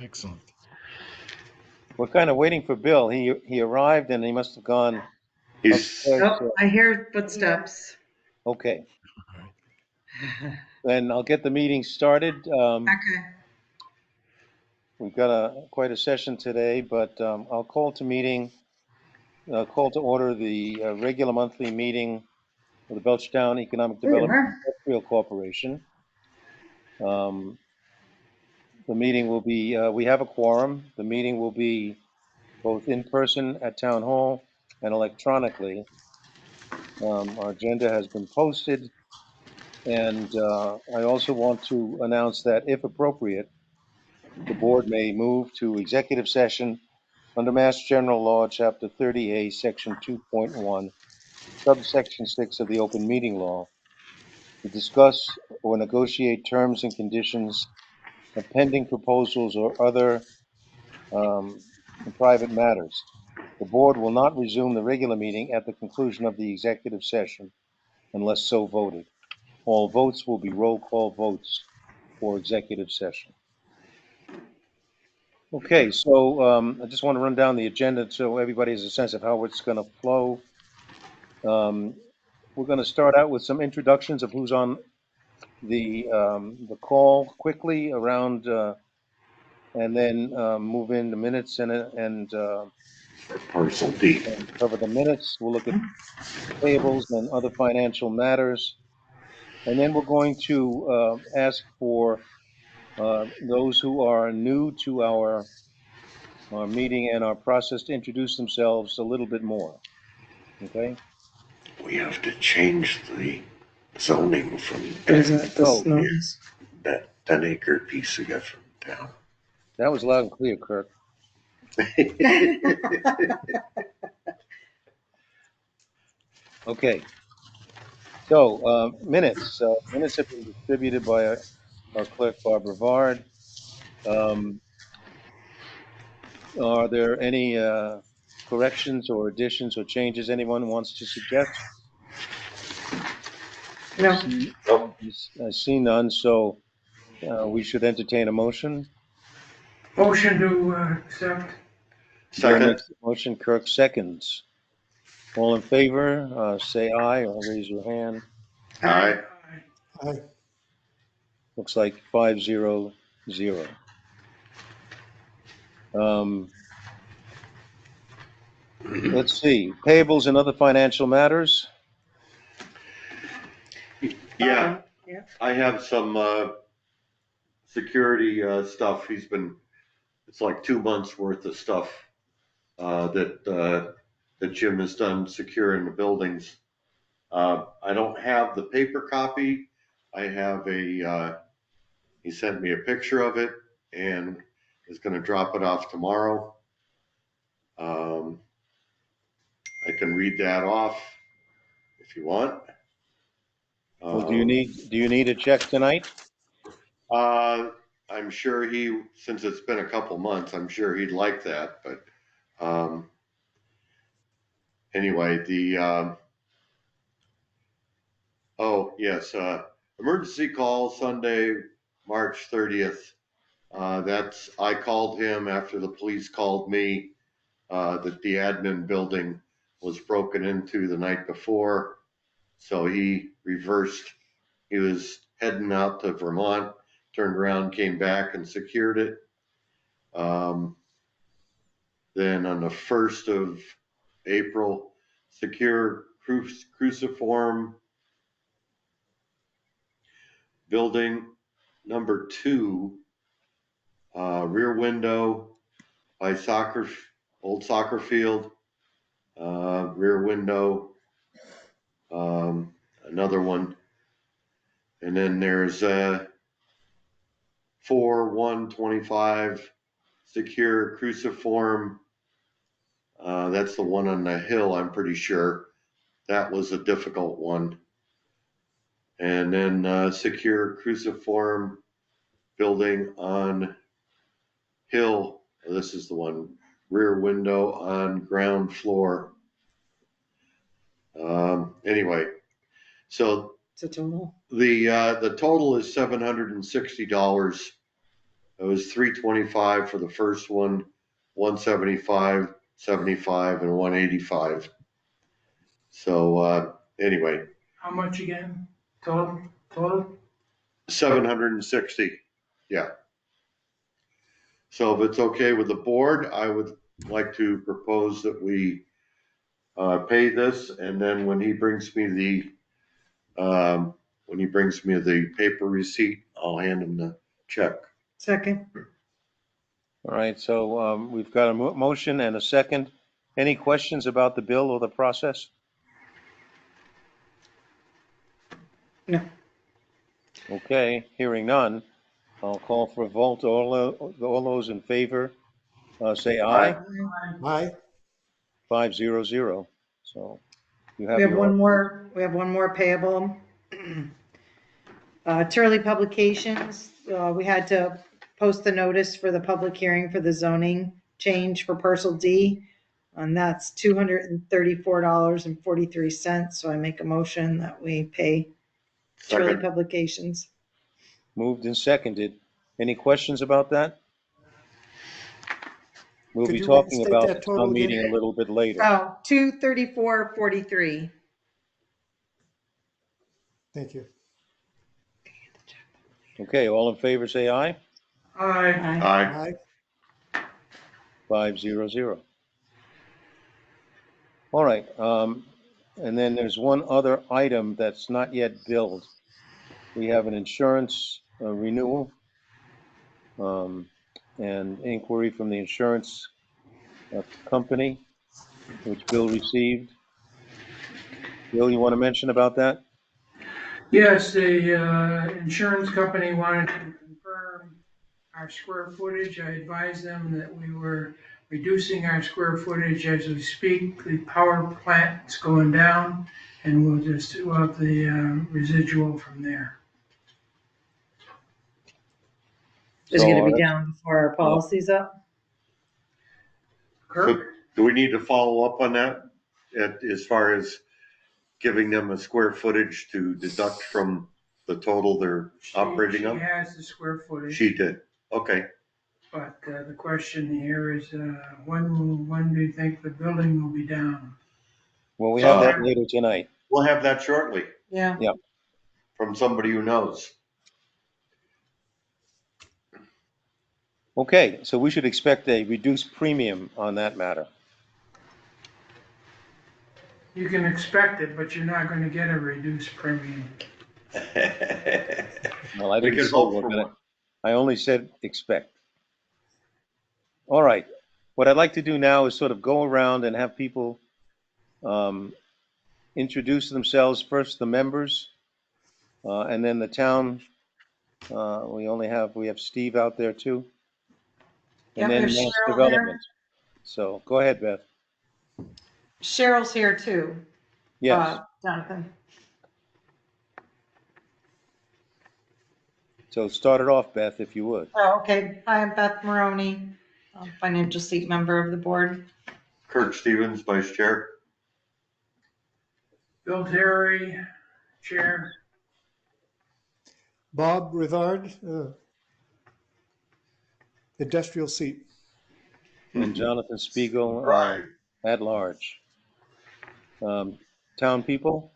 Excellent. We're kind of waiting for Bill. He arrived and he must have gone He's upstairs. Oh, I hear footsteps. Okay, All right. then I'll get the meeting started. Okay. We've got quite a session today, but I'll call to order the regular monthly meeting of the Belchertown Economic There you Development are. Industrial Corporation. The meeting will be, we have a quorum. The meeting will be both in person at Town Hall and electronically. Our agenda has been posted, and I also want to announce that if appropriate, the board may move to executive session under Mass General Law, Chapter 30A, Section 2.1, subsection 6 of the Open Meeting Law, to discuss or negotiate terms and conditions of pending proposals or other private matters. The board will not resume the regular meeting at the conclusion of the executive session unless so voted. All votes will be roll call votes for executive session. Okay, so I just want to run down the agenda so everybody has a sense of how it's going to flow. We're going to start out with some introductions of who's on the call quickly around, and then move into minutes and Parcel D. cover the minutes. We'll look at payables and other financial matters, and then we're going to ask for those who are new to our meeting and our process to introduce themselves a little bit more. Okay. We have to change the zoning from What is that? Oh. This noise? that 10-acre piece we got from town. That was loud and clear, Kirk. Okay. So minutes. Minutes have been distributed by our clerk, Barbara Vard. Are there any corrections or additions or changes anyone wants to suggest? No. I see none, so we should entertain a motion. Motion to accept. Second. Motion, Kirk seconds. All in favor, say aye or raise your hand. Aye. Looks like 5-0-0. Let's see, payables and other financial matters. Yeah, Yeah. I have some security stuff. It's like 2 months worth of stuff that Jim has done securing the buildings. I don't have the paper copy. I have he sent me a picture of it and is going to drop it off tomorrow. I can read that off if you want. Well, do you need a check tonight? I'm sure since it's been a couple months, I'm sure he'd like that. But anyway, oh yes, emergency call Sunday, March 30th. I called him after the police called me that the admin building was broken into the night before. So he reversed. He was heading out to Vermont, turned around, came back and secured it. Then on the 1st of April, secure cruciform building number 2, rear window by old soccer field, rear window, another one. And then there's 4/1/25 secure cruciform. That's the one on the hill, I'm pretty sure. That was a difficult one. And then secure cruciform building on hill. This is the one, rear window on ground floor. Anyway, so It's a total. the total is $760. It was 325 for the first one, 175, 75, and 185. So anyway, How much again? Total? 760. Yeah. So if it's okay with the board, I would like to propose that we pay this, and then when he brings me the paper receipt, I'll hand him the check. Second. All right, so we've got a motion and a second. Any questions about the bill or the process? No. Okay, hearing none, I'll call for a vote. All those in favor, say aye. Aye. 500. So you We have have your, one more payable. Turley Publications, we had to post the notice for the public hearing for the zoning change for Parcel D. And that's $234.43. So I make a motion that we pay Turley Second. Publications. moved and seconded. Any questions about that? We'll Could be you talking restate about that the total town again? meeting a little bit later. Oh, $234.43. Thank you. Okay, all in favor, say aye. Aye. Aye. Aye. 500. All right, and then there's one other item that's not yet billed. We have an insurance renewal and inquiry from the insurance company, which Bill received. Bill, you want to mention about that? Yes, the insurance company wanted to confirm our square footage. I advised them that we were reducing our square footage as we speak. The power plant's going down, and we'll just do up the residual from there. Is it gonna be So, down before our policy's up? Kirk? Do we need to follow up on that as far as giving them a square footage to deduct from the total they're operating on? She has the square footage. She did. Okay. But the question here is, when do you think the building will be down? well, we have that later tonight. We'll have that shortly Yeah. from somebody who knows. Okay, so we should expect a reduced premium on that matter. You can expect it, but you're not gonna get a reduced premium. Well, I We didn't can say hope we're for gonna, one. I only said expect. All right, what I'd like to do now is sort of go around and have people introduce themselves, first the members, and then the town. We have Steve out there too. And Yeah, then there's mass Cheryl development. So go ahead, Beth. Cheryl's here too. Yes, Jonathan. so start it off, Beth, if you would. Oh, okay. Hi, I'm Beth Maroney, financial seat member of the board. Kurt Stevens, Vice Chair. Bill Terry, Chair. Bob Rivard, industrial seat. And Jonathan Spiegel, Right. at large. Town people?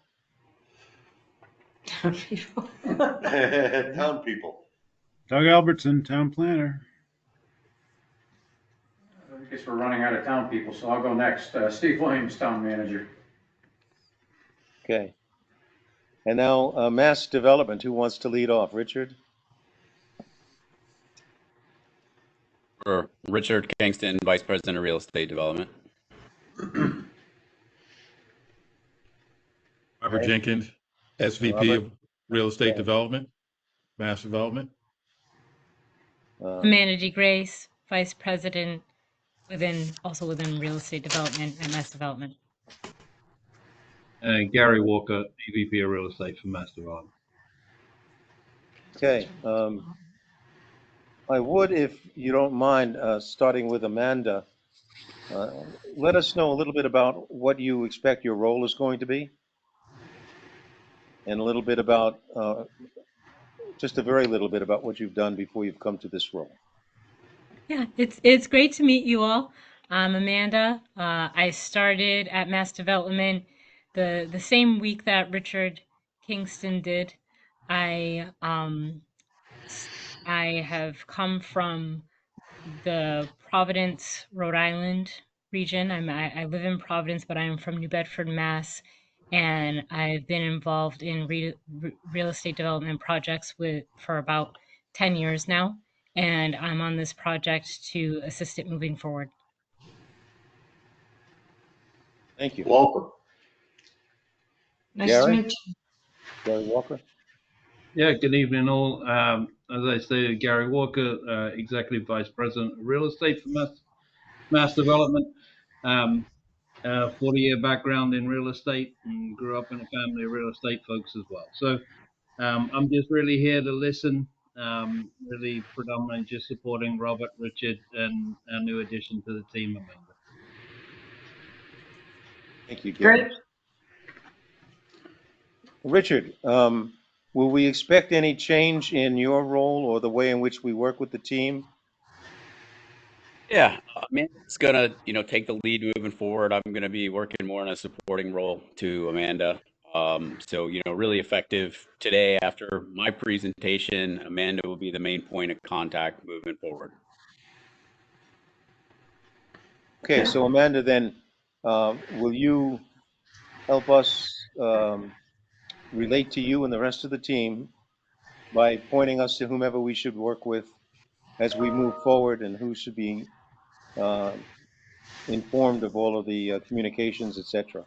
Town people. Doug Albertson, town planner. I guess we're running out of town people, so I'll go next. Steve Williams, town manager. Okay. And now, mass development, who wants to lead off? Richard? Or Richard Kingston, Vice President of Real Estate Development. Robert Jenkins, SVP of Real Estate Development, Mass Development. Mandy Grace, Vice President also within Real Estate Development and Mass Development. Gary Walker, EVP of Real Estate for Mass Development. Okay. I would, if you don't mind, starting with Amanda, let us know a little bit about what you expect your role is going to be. And a little bit about, just a very little bit about what you've done before you've come to this role. Yeah, it's great to meet you all. I'm Amanda. I started at Mass Development the same week that Richard Kingston did. I I have come from the Providence, Rhode Island region. I live in Providence, but I am from New Bedford, Mass, and I've been involved in real estate development projects for about 10 years now, and I'm on this project to assist it moving forward. Thank you. Welcome. Nice to Gary? meet you. Gary Walker? Yeah, good evening all. As I stated, Gary Walker, Executive Vice President of Real Estate for Mass Development. 40-year background in real estate and grew up in a family of real estate folks as well. So I'm just really here to listen, really predominantly just supporting Robert, Richard, and our new addition to the team, Amanda. Thank you, Gary. Great. Richard, will we expect any change in your role or the way in which we work with the team? Yeah, Amanda's gonna, take the lead moving forward. I'm gonna be working more in a supporting role to Amanda. So, really effective today after my presentation. Amanda will be the main point of contact moving forward. Okay, so Amanda, then, will you help us relate to you and the rest of the team by pointing us to whomever we should work with as we move forward and who should be informed of all of the communications, etc.?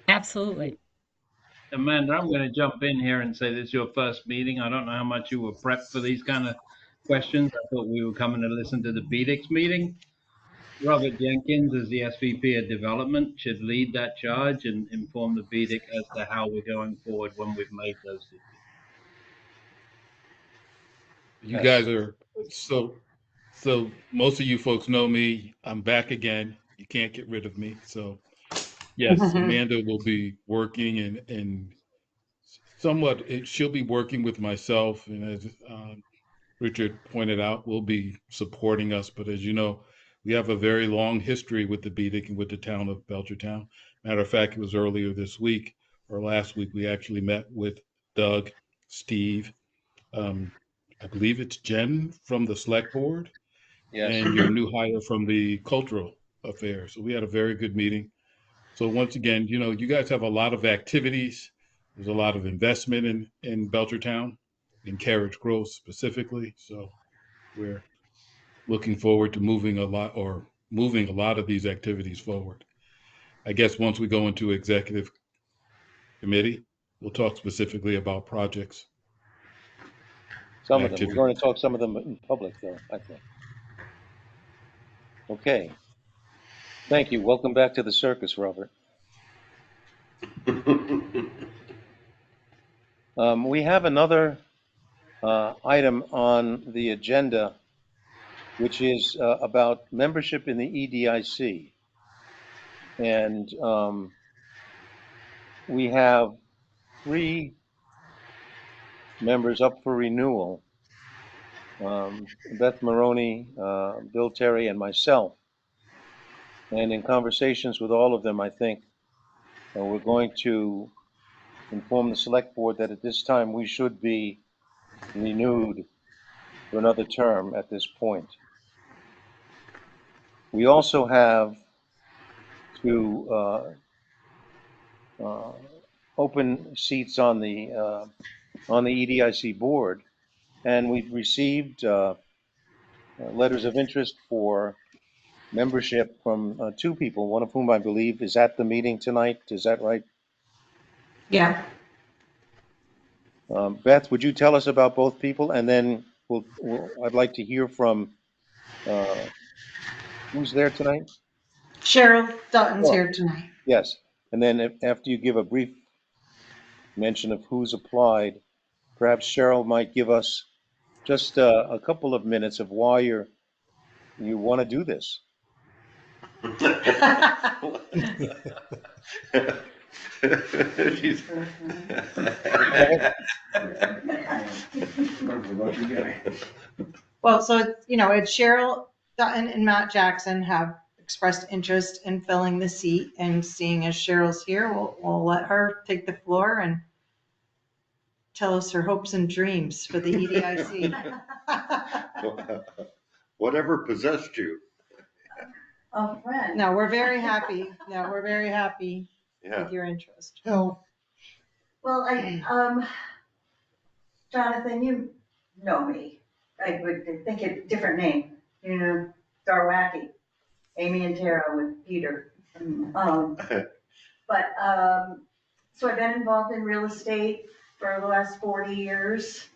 Absolutely. Amanda, I'm going to jump in here and say this is your first meeting. I don't know how much you were prepped for these kind of questions. I thought we were coming to listen to the BDIC meeting. Robert Jenkins, as the SVP of Development, should lead that charge and inform the BDIC as to how we're going forward when we've made those decisions. You guys are so most of you folks know me. I'm back again. You can't get rid of me. So yes, Amanda will be working and somewhat she'll be working with myself, and as Richard pointed out, will be supporting us. But as you know, we have a very long history with the BDIC and with the town of Belchertown. Matter of fact, it was earlier this week or last week we actually met with Doug, Steve, I believe it's Jen from the select board, Yes. and your new hire from the cultural affairs. So we had a very good meeting. So once again, you guys have a lot of activities. There's a lot of investment in Belchertown, in Carriage Grove specifically. So we're looking forward to moving a lot of these activities forward. I guess once we go into executive committee, we'll talk specifically about projects. Some of them. We're going to talk some of them in public, though, I think. Okay. Thank you. Welcome back to the circus, Robert. We have another item on the agenda, which is about membership in the EDIC. And we have 3 members up for renewal, Beth Maroney, Bill Terry, and myself. And in conversations with all of them, I think we're going to inform the select board that at this time we should be renewed for another term at this point. We also have to open seats on the EDIC board, and we've received letters of interest for membership from 2 people, one of whom I believe is at the meeting tonight. Is that right? Yeah. Beth, would you tell us about both people, and then I'd like to hear from who's there tonight? Cheryl Dutton's here tonight. Yes, and then after you give a brief mention of who's applied, perhaps Cheryl might give us just a couple of minutes of why you want to do this. She's- Well, so, it's Cheryl Dutton and Matt Jackson have expressed interest in filling the seat, and seeing as Cheryl's here, we'll let her take the floor and tell us her hopes and dreams for the EDIC. Whatever possessed you. A friend. No, we're very happy. No, we're very happy Yeah. with your interest. Well, Jonathan, you know me. I would think a different name, Darwacky, Amy and Tara with Peter. So I've been involved in real estate for the last 40 years.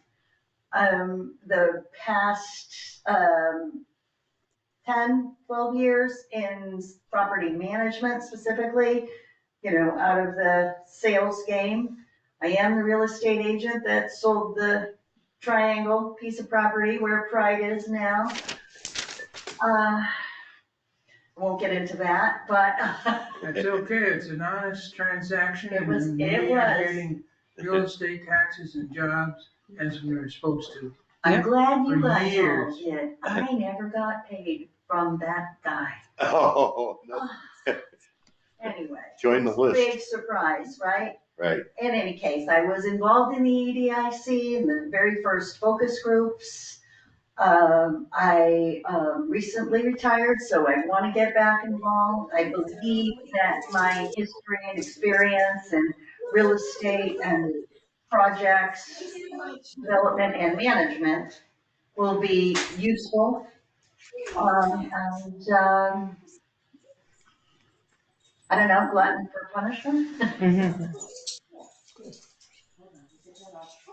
The past 10, 12 years in property management specifically, out of the sales game. I am the real estate agent that sold the triangle piece of property where Pride is now. I won't get into that, but. That's okay, it's an honest transaction. It was- and it we are was. getting real estate taxes and jobs as we were supposed to. I'm glad you For guys all years. did. I never got paid from that guy. Oh, no. Anyway. Join the list. Big surprise, right? Right. In any case, I was involved in the EDIC in the very first focus groups. I recently retired, so I want to get back involved. I believe that my history and experience in real estate and projects, development and management will be useful. I don't know, glutton for punishment.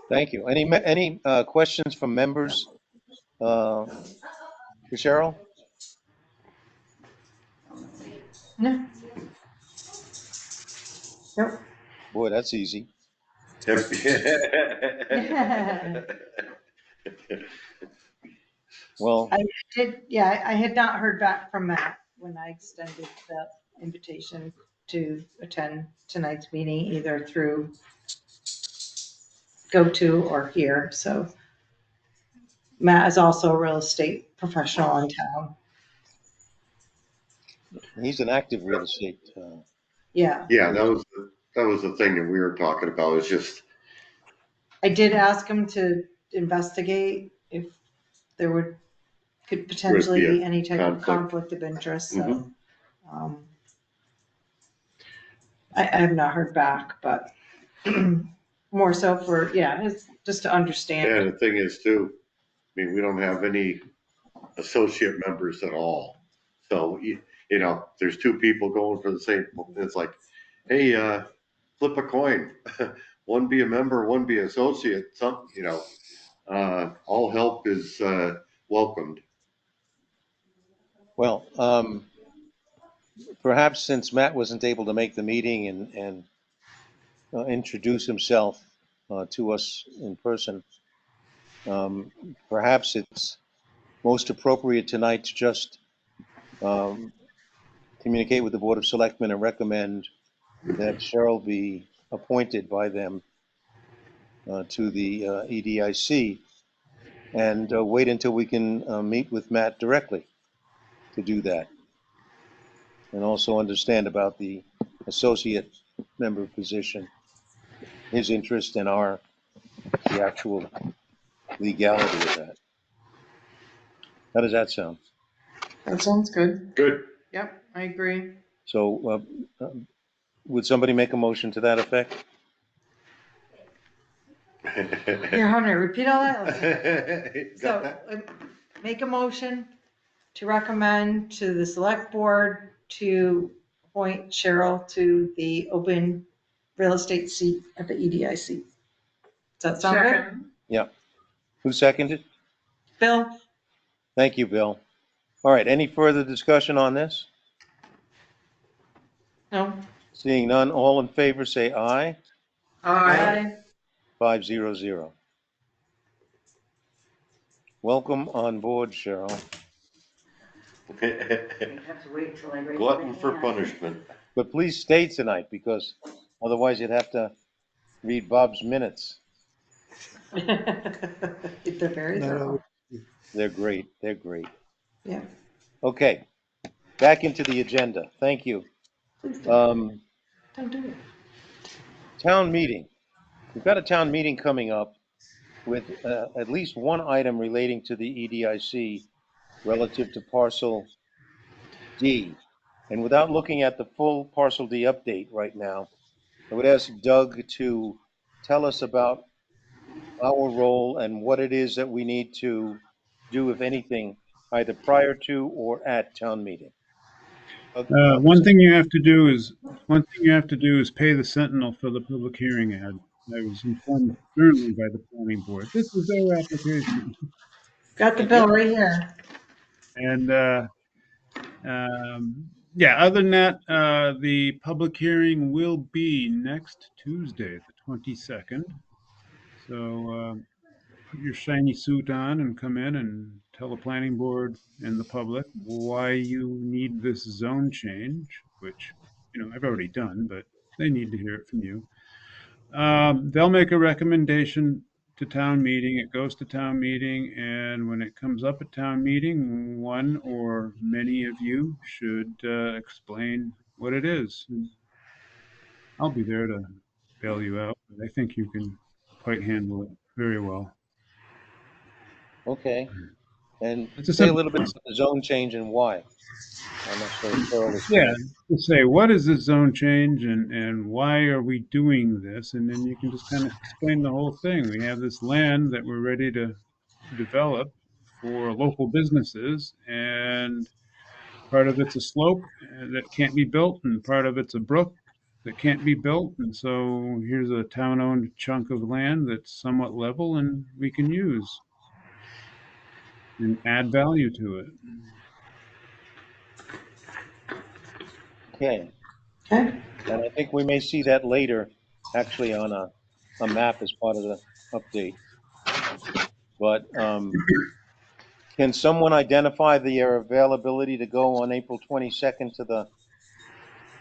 Thank you. Any questions from members? For Cheryl? No. Nope. Boy, that's easy. Well, I had not heard back from Matt when I extended the invitation to attend tonight's meeting, either through GoTo or here, so. Matt is also a real estate professional in town. he's an active real estate. Yeah, Yeah, that was the thing that we were talking about. It's just, I did ask him to investigate if there could potentially Would be be a any type of conflict. conflict of interest, so. I have not heard back, but more so for, it's just to understand. and the thing is too, I mean, we don't have any associate members at all. So, there's two people going for the same, it's like, hey, flip a coin. One be a member, one be associate, all help is welcomed. Well, perhaps since Matt wasn't able to make the meeting and introduce himself to us in person, perhaps it's most appropriate tonight to just communicate with the Board of Selectmen and recommend that Cheryl be appointed by them to the EDIC, and wait until we can meet with Matt directly to do that. And also understand about the associate member position, his interest in the actual legality of that. How does that sound? That sounds good. Good. Yep, I agree. So would somebody make a motion to that effect? Here, Hunter, repeat all that. Got So, that? make a motion to recommend to the select board to appoint Cheryl to the open real estate seat at the EDIC. Does that sound good? Second, Who seconded? Bill? Thank you, Bill. All right, any further discussion on this? No? Seeing none, all in favor say aye. aye. 500. Welcome on board, Cheryl. You have to wait till I raise my Glutton for hand. punishment. But please stay tonight because Otherwise, you'd have to read Bob's minutes. They're very No, thorough. They're great. They're great. Yeah. Okay, back into the agenda. Thank you. Please don't do it. Town meeting. We've got a town meeting coming up with at least one item relating to the EDIC relative to Parcel D. And without looking at the full Parcel D update right now, I would ask Doug to tell us about our role and what it is that we need to do, if anything, either prior to or at town meeting. Doug, One thing you have to do is pay the Sentinel for the public hearing ad. I was informed sternly by the planning board. This is their application. Got the bill right here. And yeah, other than that, the public hearing will be next Tuesday, the 22nd. So put your shiny suit on and come in and tell the planning board and the public why you need this zone change, which, I've already done, but they need to hear it from you. They'll make a recommendation to town meeting. It goes to town meeting, and when it comes up at town meeting, one or many of you should explain what it is. And I'll be there to bail you out, but I think you can quite handle it very well. Okay. And It's a say a simple little bit one. about the zone change and why. I'm not sure it's thoroughly Yeah, explained. just say, what is this zone change and why are we doing this? And then you can just kind of explain the whole thing. We have this land that we're ready to develop for local businesses, and part of it's a slope that can't be built, and part of it's a brook that can't be built. And so here's a town-owned chunk of land that's somewhat level and we can use and add value to it. Okay. Okay. And I think we may see that later, actually on a map as part of the update. But can someone identify their availability to go on April 22nd to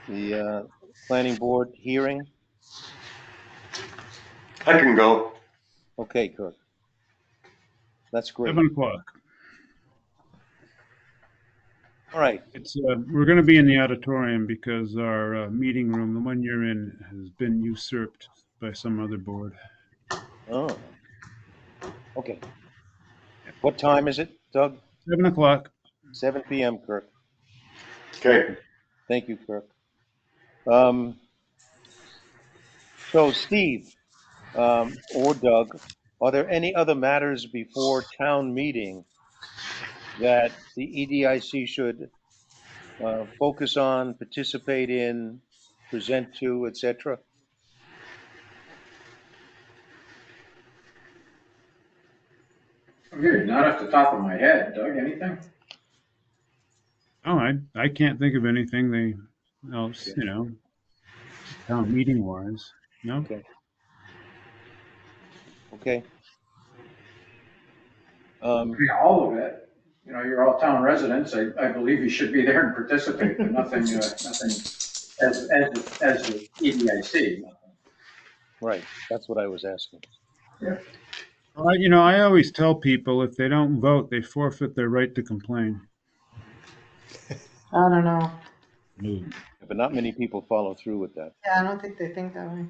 the planning board hearing? I can go. Okay, Kirk. That's great. 7 o'clock. All right. We're going to be in the auditorium because our meeting room, the one you're in, has been usurped by some other board. Oh. Okay. What time is it, Doug? 7 o'clock. 7 p.m., Kirk. Okay. Thank you, Kirk. So, Steve, or Doug, are there any other matters before town meeting that the EDIC should focus on, participate in, present to, etc.? Okay, not off the top of my head. Doug, anything? Oh, I can't think of anything else, town meeting wise. No. Okay. Okay. Yeah, all of it. You're all town residents. I believe you should be there and participate, but nothing as the EDIC. Right. That's what I was asking. Yeah. I always tell people if they don't vote, they forfeit their right to complain. I don't know. No. But not many people follow through with that. Yeah, I don't think they think that way.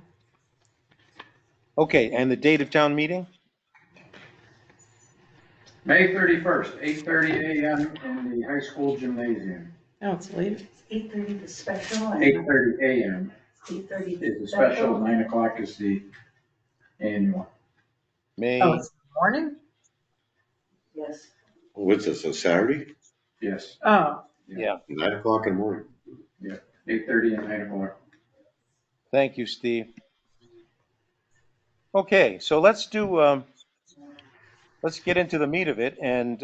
Okay. And the date of town meeting? May 31st, 8:30 a.m. in the high school gymnasium. No, it's late. 8:30 the special. 8:30 a.m. 8:30 is the special, 9 o'clock is the annual. May. Oh, it's morning? Yes. What's this, a Saturday? Yes, Oh, Yeah. 9 o'clock in the morning. 8:30 and 9 o'clock. Thank you, Steve. Okay, so let's get into the meat of it and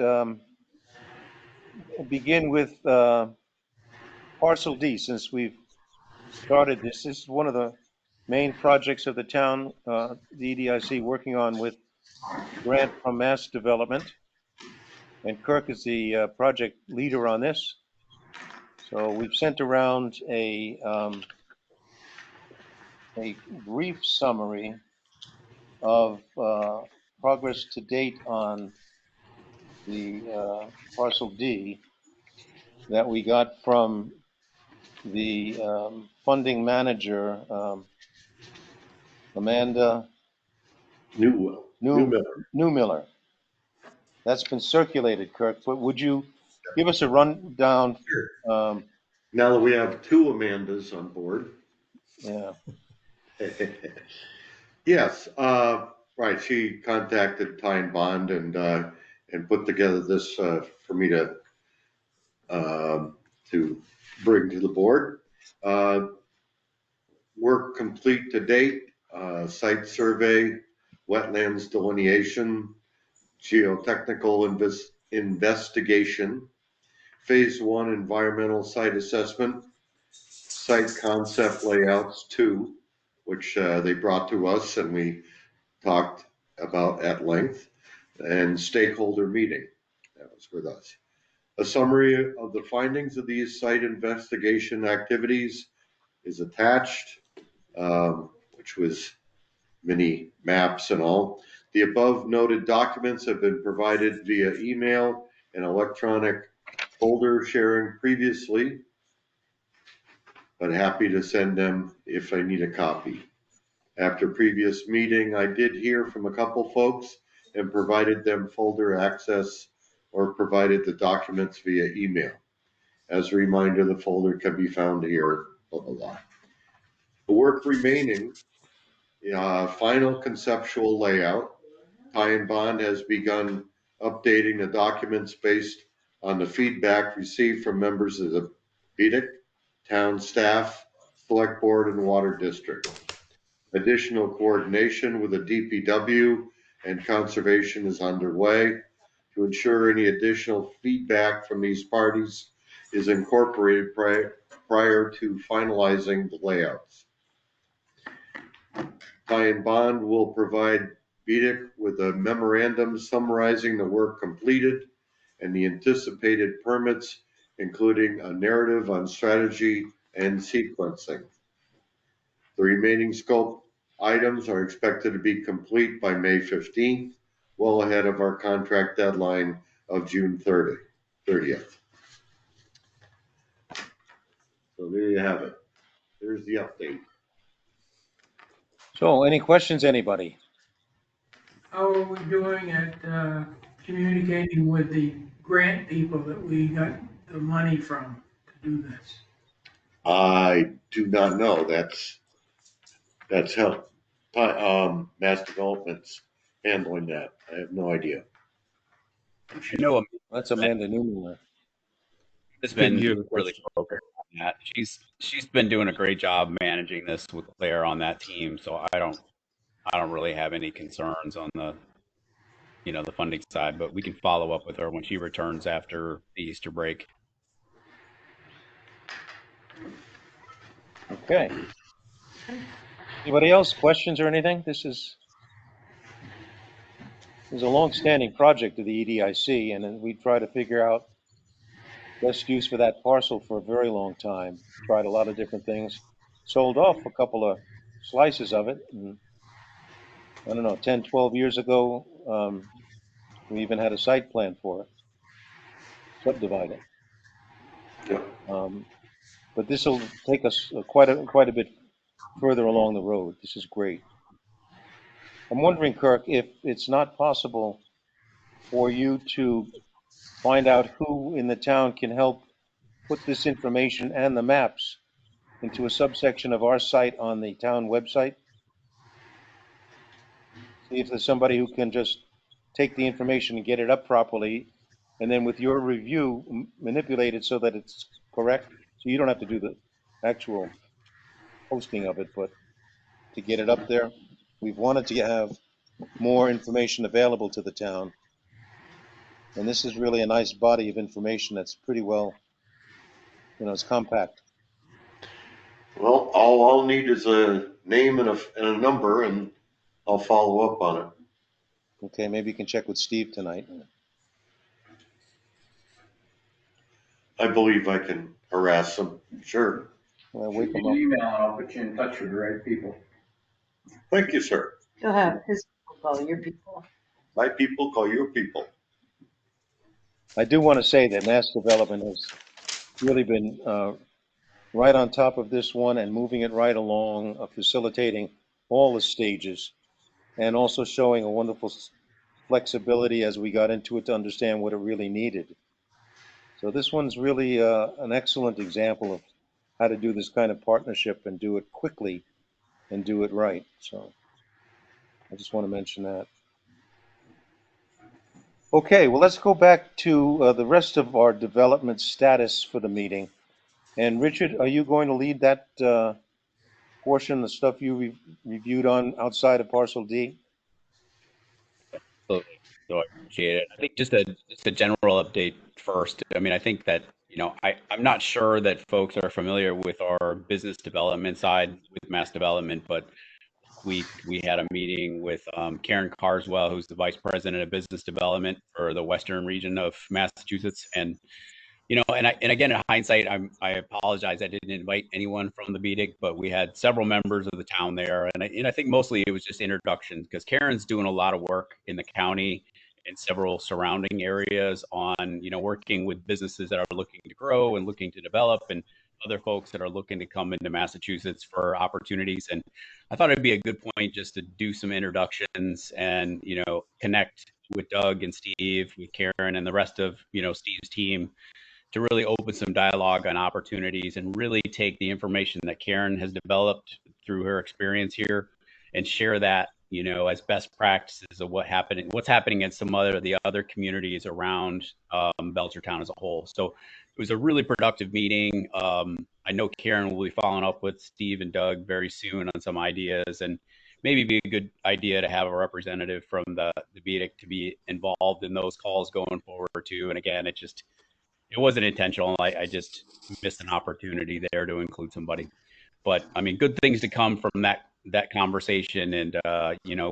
begin with Parcel D. Since we've started this is one of the main projects of the town, the EDIC working on with grant from Mass Development. And Kirk is the project leader on this. So we've sent around a a brief summary of progress to date on the Parcel D that we got from the funding manager, Amanda Newmiller. That's been circulated, Kirk, but would you give us a rundown? Sure. Now that we have two Amandas on board. Yeah. Yes, right. She contacted Ty and Bond and put together this for me to bring to the board. Work complete to date, site survey, wetlands delineation, geotechnical investigation, phase 1 environmental site assessment, site concept layouts 2, which they brought to us and we talked about at length, and stakeholder meeting. That was with us. A summary of the findings of these site investigation activities is attached, which was mini maps and all. The above noted documents have been provided via email and electronic folder sharing previously, but happy to send them if I need a copy. After previous meeting, I did hear from a couple folks and provided them folder access or provided the documents via email. As a reminder, the folder can be found here, blah, blah, blah. The work remaining, final conceptual layout. Ty and Bond has begun updating the documents based on the feedback received from members of the BRISA, town staff, select board, and water district. Additional coordination with the DPW and conservation is underway to ensure any additional feedback from these parties is incorporated prior to finalizing the layouts. Ty and Bond will provide BRISA with a memorandum summarizing the work completed and the anticipated permits, including a narrative on strategy and sequencing. The remaining scope items are expected to be complete by May 15th, well ahead of our contract deadline of June 30th. So there you have it. There's the update. So any questions, anybody? How are we doing at communicating with the grant people that we got the money from to do this? I do not know. That's how Mass Development's handling that. I have no idea. I know That's Amanda Newmiller. has Couldn't been hear the really question. focused on that. She's been doing a great job managing this with Claire on that team. So I don't really have any concerns on the the funding side, but we can follow up with her when she returns after the Easter break. Okay. Anybody else? Questions or anything? This is a long-standing project of the EDIC, and we try to figure out best use for that parcel for a very long time. Tried a lot of different things. Sold off a couple of slices of it. And I don't know, 10, 12 years ago, we even had a site plan for it. Subdivide it. Yeah. But this will take us quite a bit further along the road. This is great. I'm wondering, Kirk, if it's not possible for you to find out who in the town can help put this information and the maps into a subsection of our site on the town website. See if there's somebody who can just take the information and get it up properly, and then with your review, manipulate it so that it's correct. So you don't have to do the actual posting of it, but to get it up there, we've wanted to have more information available to the town. And this is really a nice body of information that's pretty well, it's compact. Well, all I'll need is a name and a number, and I'll follow up on it. Okay, maybe you can check with Steve tonight. I believe I can harass them. Sure. Wake Shoot me them an up. email and I'll put you in touch with the right people. Thank you, sir. You'll have his people call your people. My people call your people. I do want to say that mass development has really been right on top of this one and moving it right along, facilitating all the stages, and also showing a wonderful flexibility as we got into it to understand what it really needed. So this one's really an excellent example of how to do this kind of partnership and do it quickly and do it right. So I just want to mention that. Okay, well, let's go back to the rest of our development status for the meeting. And Richard, are you going to lead that portion, the stuff you reviewed on outside of Parcel D? Absolutely. So I appreciate it. I think just a general update first. I mean, I think that, I'm not sure that folks are familiar with our business development side with mass development, but we had a meeting with Karen Carswell, who's the vice president of business development for the western region of Massachusetts. And and again, in hindsight, I apologize. I didn't invite anyone from the BDIC, but we had several members of the town there, and I think mostly it was just introductions because Karen's doing a lot of work in the county and several surrounding areas on working with businesses that are looking to grow and looking to develop, and other folks that are looking to come into Massachusetts for opportunities. And I thought it'd be a good point just to do some introductions and connect with Doug and Steve, with Karen, and the rest of Steve's team to really open some dialogue on opportunities and really take the information that Karen has developed through her experience here and share that, as best practices of what's happening in some of the other communities around Belchertown as a whole. So it was a really productive meeting. I know Karen will be following up with Steve and Doug very soon on some ideas, and maybe be a good idea to have a representative from the BDIC to be involved in those calls going forward too. And again, it wasn't intentional. I just missed an opportunity there to include somebody. But I mean, good things to come from that conversation, and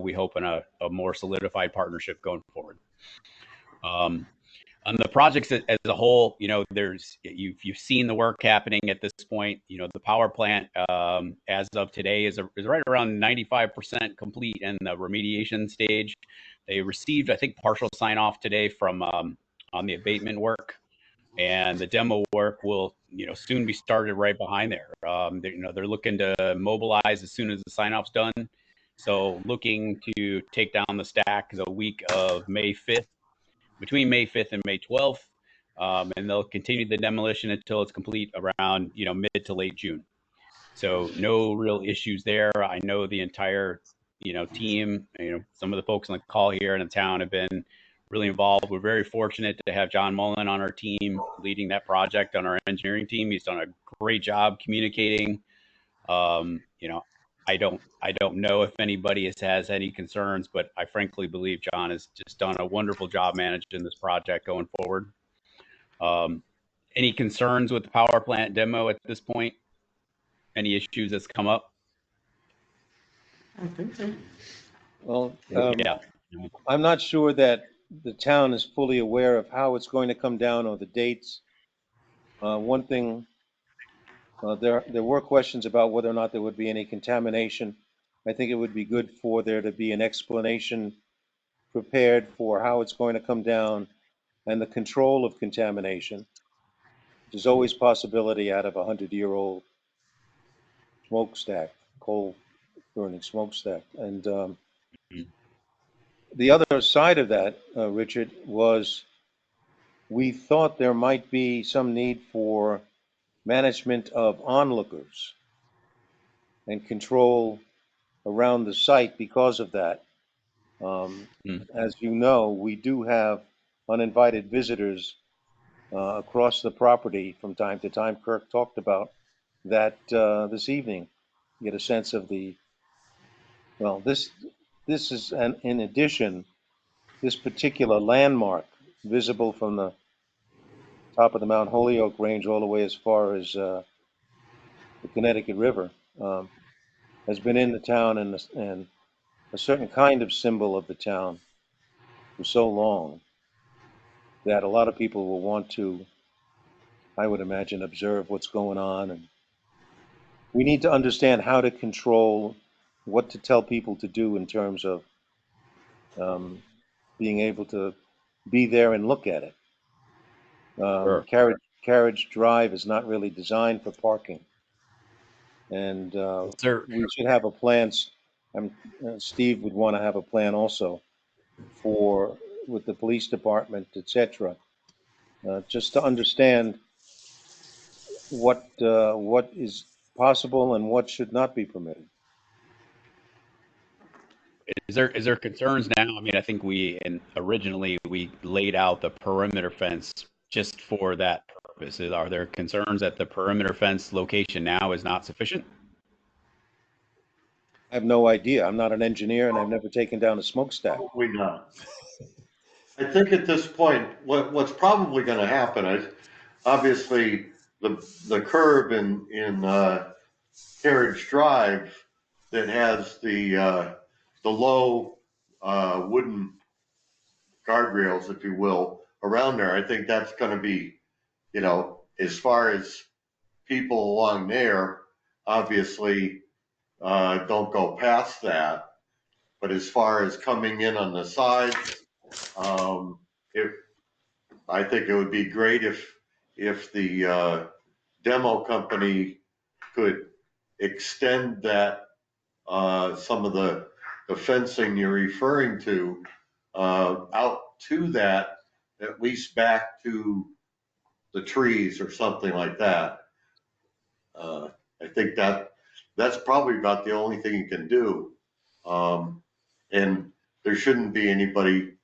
we hope in a more solidified partnership going forward. On the projects as a whole, you've seen the work happening at this point. The power plant as of today is right around 95% complete in the remediation stage. They received, I think, partial sign off today from on the abatement work. And the demo work will, soon be started right behind there. They're looking to mobilize as soon as the sign off's done. So looking to take down the stack the week of May 5th, between May 5th and May 12th. And they'll continue the demolition until it's complete around, mid to late June. So no real issues there. I know the entire, team, some of the folks on the call here in the town have been really involved. We're very fortunate to have John Mullen on our team leading that project on our engineering team. He's done a great job communicating. I don't know if anybody has any concerns, but I frankly believe John has just done a wonderful job managing this project going forward. Any concerns with the power plant demo at this point? Any issues that's come up? I think so. Well, Yeah. I'm not sure that the town is fully aware of how it's going to come down or the dates. One thing, there were questions about whether or not there would be any contamination. I think it would be good for there to be an explanation prepared for how it's going to come down and the control of contamination. There's always possibility out of a 100-year-old smokestack, coal burning smokestack. And the other side of that, Richard, was we thought there might be some need for management of onlookers and control around the site because of that. As you know, we do have uninvited visitors across the property from time to time. Kirk talked about that this evening. Get a sense of this is in addition, this particular landmark visible from the top of the Mount Holyoke Range all the way as far as the Connecticut River, has been in the town and a certain kind of symbol of the town for so long that a lot of people will want to, I would imagine, observe what's going on and we need to understand how to control what to tell people to do in terms of being able to be there and look at it. Sure. Carriage Drive is not really designed for parking. And Sir, we should have a plan. Steve would want to have a plan also for, with the police department, etc. Just to understand what is possible and what should not be permitted. is there concerns now? I mean, I think originally we laid out the perimeter fence just for that purpose. Are there concerns that the perimeter fence location now is not sufficient? I have no idea. I'm not an engineer and I've never taken down a smokestack. Probably not. I think at this point, what's probably going to happen is, obviously, the curb in Carriage Drive that has the low wooden guardrails, if you will, around there. I think that's going to be, as far as people along there, obviously, don't go past that. But as far as coming in on the sides, I think it would be great if the demo company could extend that, some of the fencing you're referring to, out to that, at least back to the trees or something like that. I think that's probably about the only thing you can do. And there shouldn't be anybody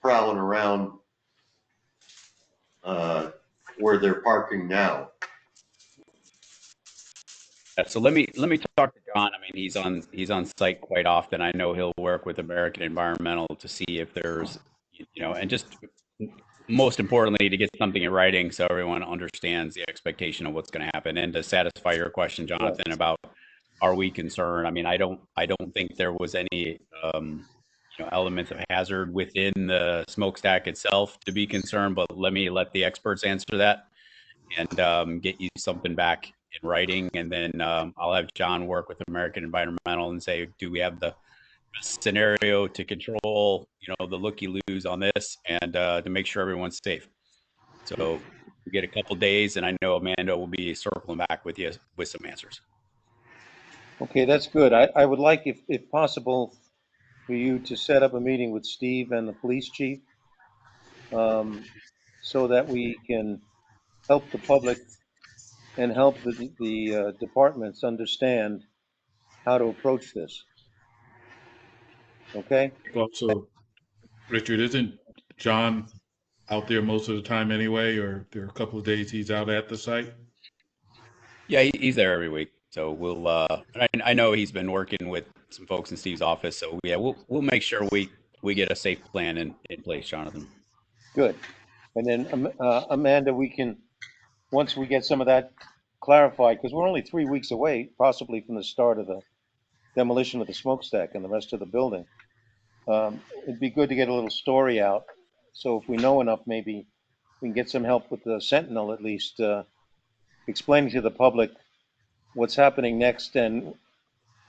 prowling around where they're parking now. Yeah, so let me talk to John. I mean, he's on site quite often. I know he'll work with American Environmental to see if there's, and just most importantly, to get something in writing so everyone understands the expectation of what's going to happen. And to satisfy your question, Jonathan, about are we concerned? I mean, I don't think there was any elements of hazard within the smokestack itself to be concerned. But let the experts answer that and get you something back in writing, and then I'll have John work with American Environmental and say, do we have the scenario to control, the looky-loos on this, and to make sure everyone's safe. So we get a couple days, and I know Amanda will be circling back with you with some answers. Okay, that's good. I would like, if possible, for you to set up a meeting with Steve and the police chief, so that we can help the public and help the departments understand how to approach this. Okay? Also, Richard, isn't John out there most of the time anyway, or there are a couple of days he's out at the site? Yeah, he's there every week. So we'll. I know he's been working with some folks in Steve's office. So yeah, we'll make sure we get a safe plan in place, Jonathan. Good. And then Amanda, we can, once we get some of that clarified, because we're only 3 weeks away, possibly from the start of the demolition of the smokestack and the rest of the building. It'd be good to get a little story out. So if we know enough, maybe we can get some help with the Sentinel, at least explaining to the public what's happening next and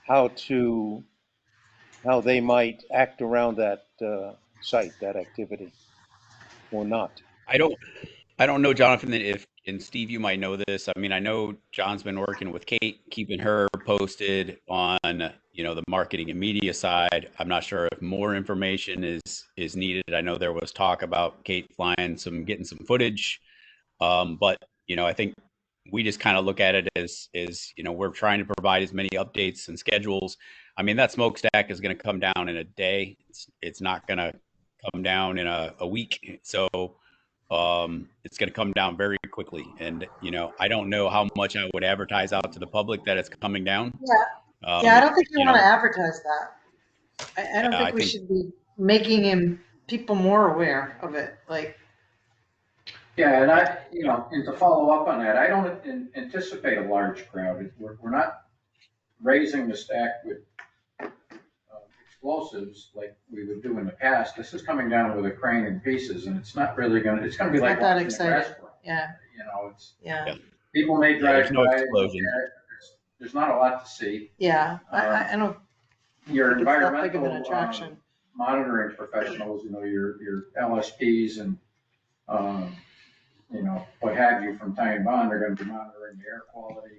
how they might act around that site, that activity, or not. I don't know, Jonathan, and Steve, you might know this. I mean, I know John's been working with Kate, keeping her posted on, the marketing and media side. I'm not sure if more information is needed. I know there was talk about Kate getting some footage. But, I think we just kind of look at it as, we're trying to provide as many updates and schedules. I mean, that smokestack is going to come down in a day. It's not going to come down in a week. So, it's going to come down very quickly. And, I don't know how much I would advertise out to the public that it's coming down. Yeah, I don't think you want to advertise that. I don't think we should be making people more aware of it. Yeah, and to follow up on that, I don't anticipate a large crowd. We're not raising the stack with explosives like we would do in the past. This is coming down with a crane in pieces, and it's not really it's going to be like not that watching a exciting. restaurant. Yeah. Yeah. People may drive there's no by. explosion. there's not a lot to see. Yeah, I don't Your think it's that big of an environmental attraction. monitoring professionals, your LSPs and, what have you from Ty and Bond are going to be monitoring the air quality.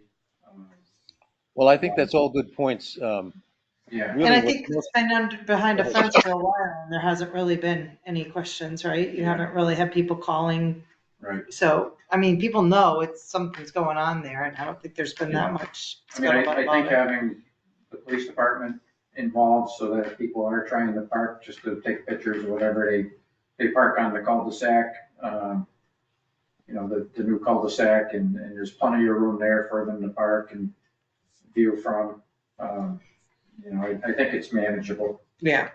Well, I think that's all good points. Yeah. Really, And I what's think most- it's been behind a fence for a while, and there hasn't really been any questions, right? You haven't really had people calling. Right. So, I mean, people know something's going on there, and I don't think there's been that much I mean, scuttlebutt I about think it. having the police department involved so that if people are trying to park just to take pictures or whatever, they park on the cul-de-sac, the new cul-de-sac, and there's plenty of room there for them to park and view from. I think it's manageable. Yeah.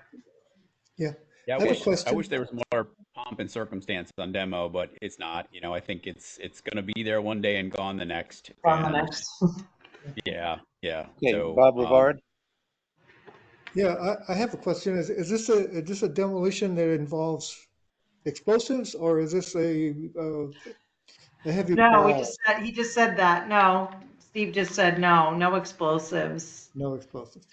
Yeah, I have a question. I wish there was more pomp and circumstance on demo, but it's not. I think it's going to be there one day and gone the next. On the And next. yeah. Okay, So, Bob Rivard? Yeah, I have a question. Is this a demolition that involves explosives, or is this a heavy No, plow? he just said that. No, Steve just said no explosives. No explosives.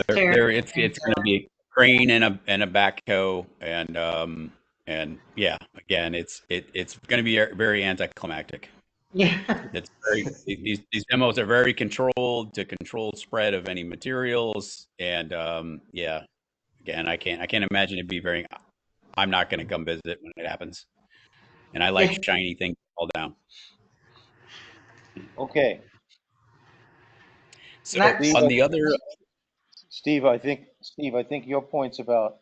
Okay. it's going to be a crane and a backhoe, and yeah, again, it's going to be very anticlimactic. Yeah. It's these demos are very controlled to control spread of any materials, and yeah, again, I can't imagine it'd be very. I'm not going to come visit when it happens, and I like shiny things all down. Okay. So Next. on the other, Steve, I think your points about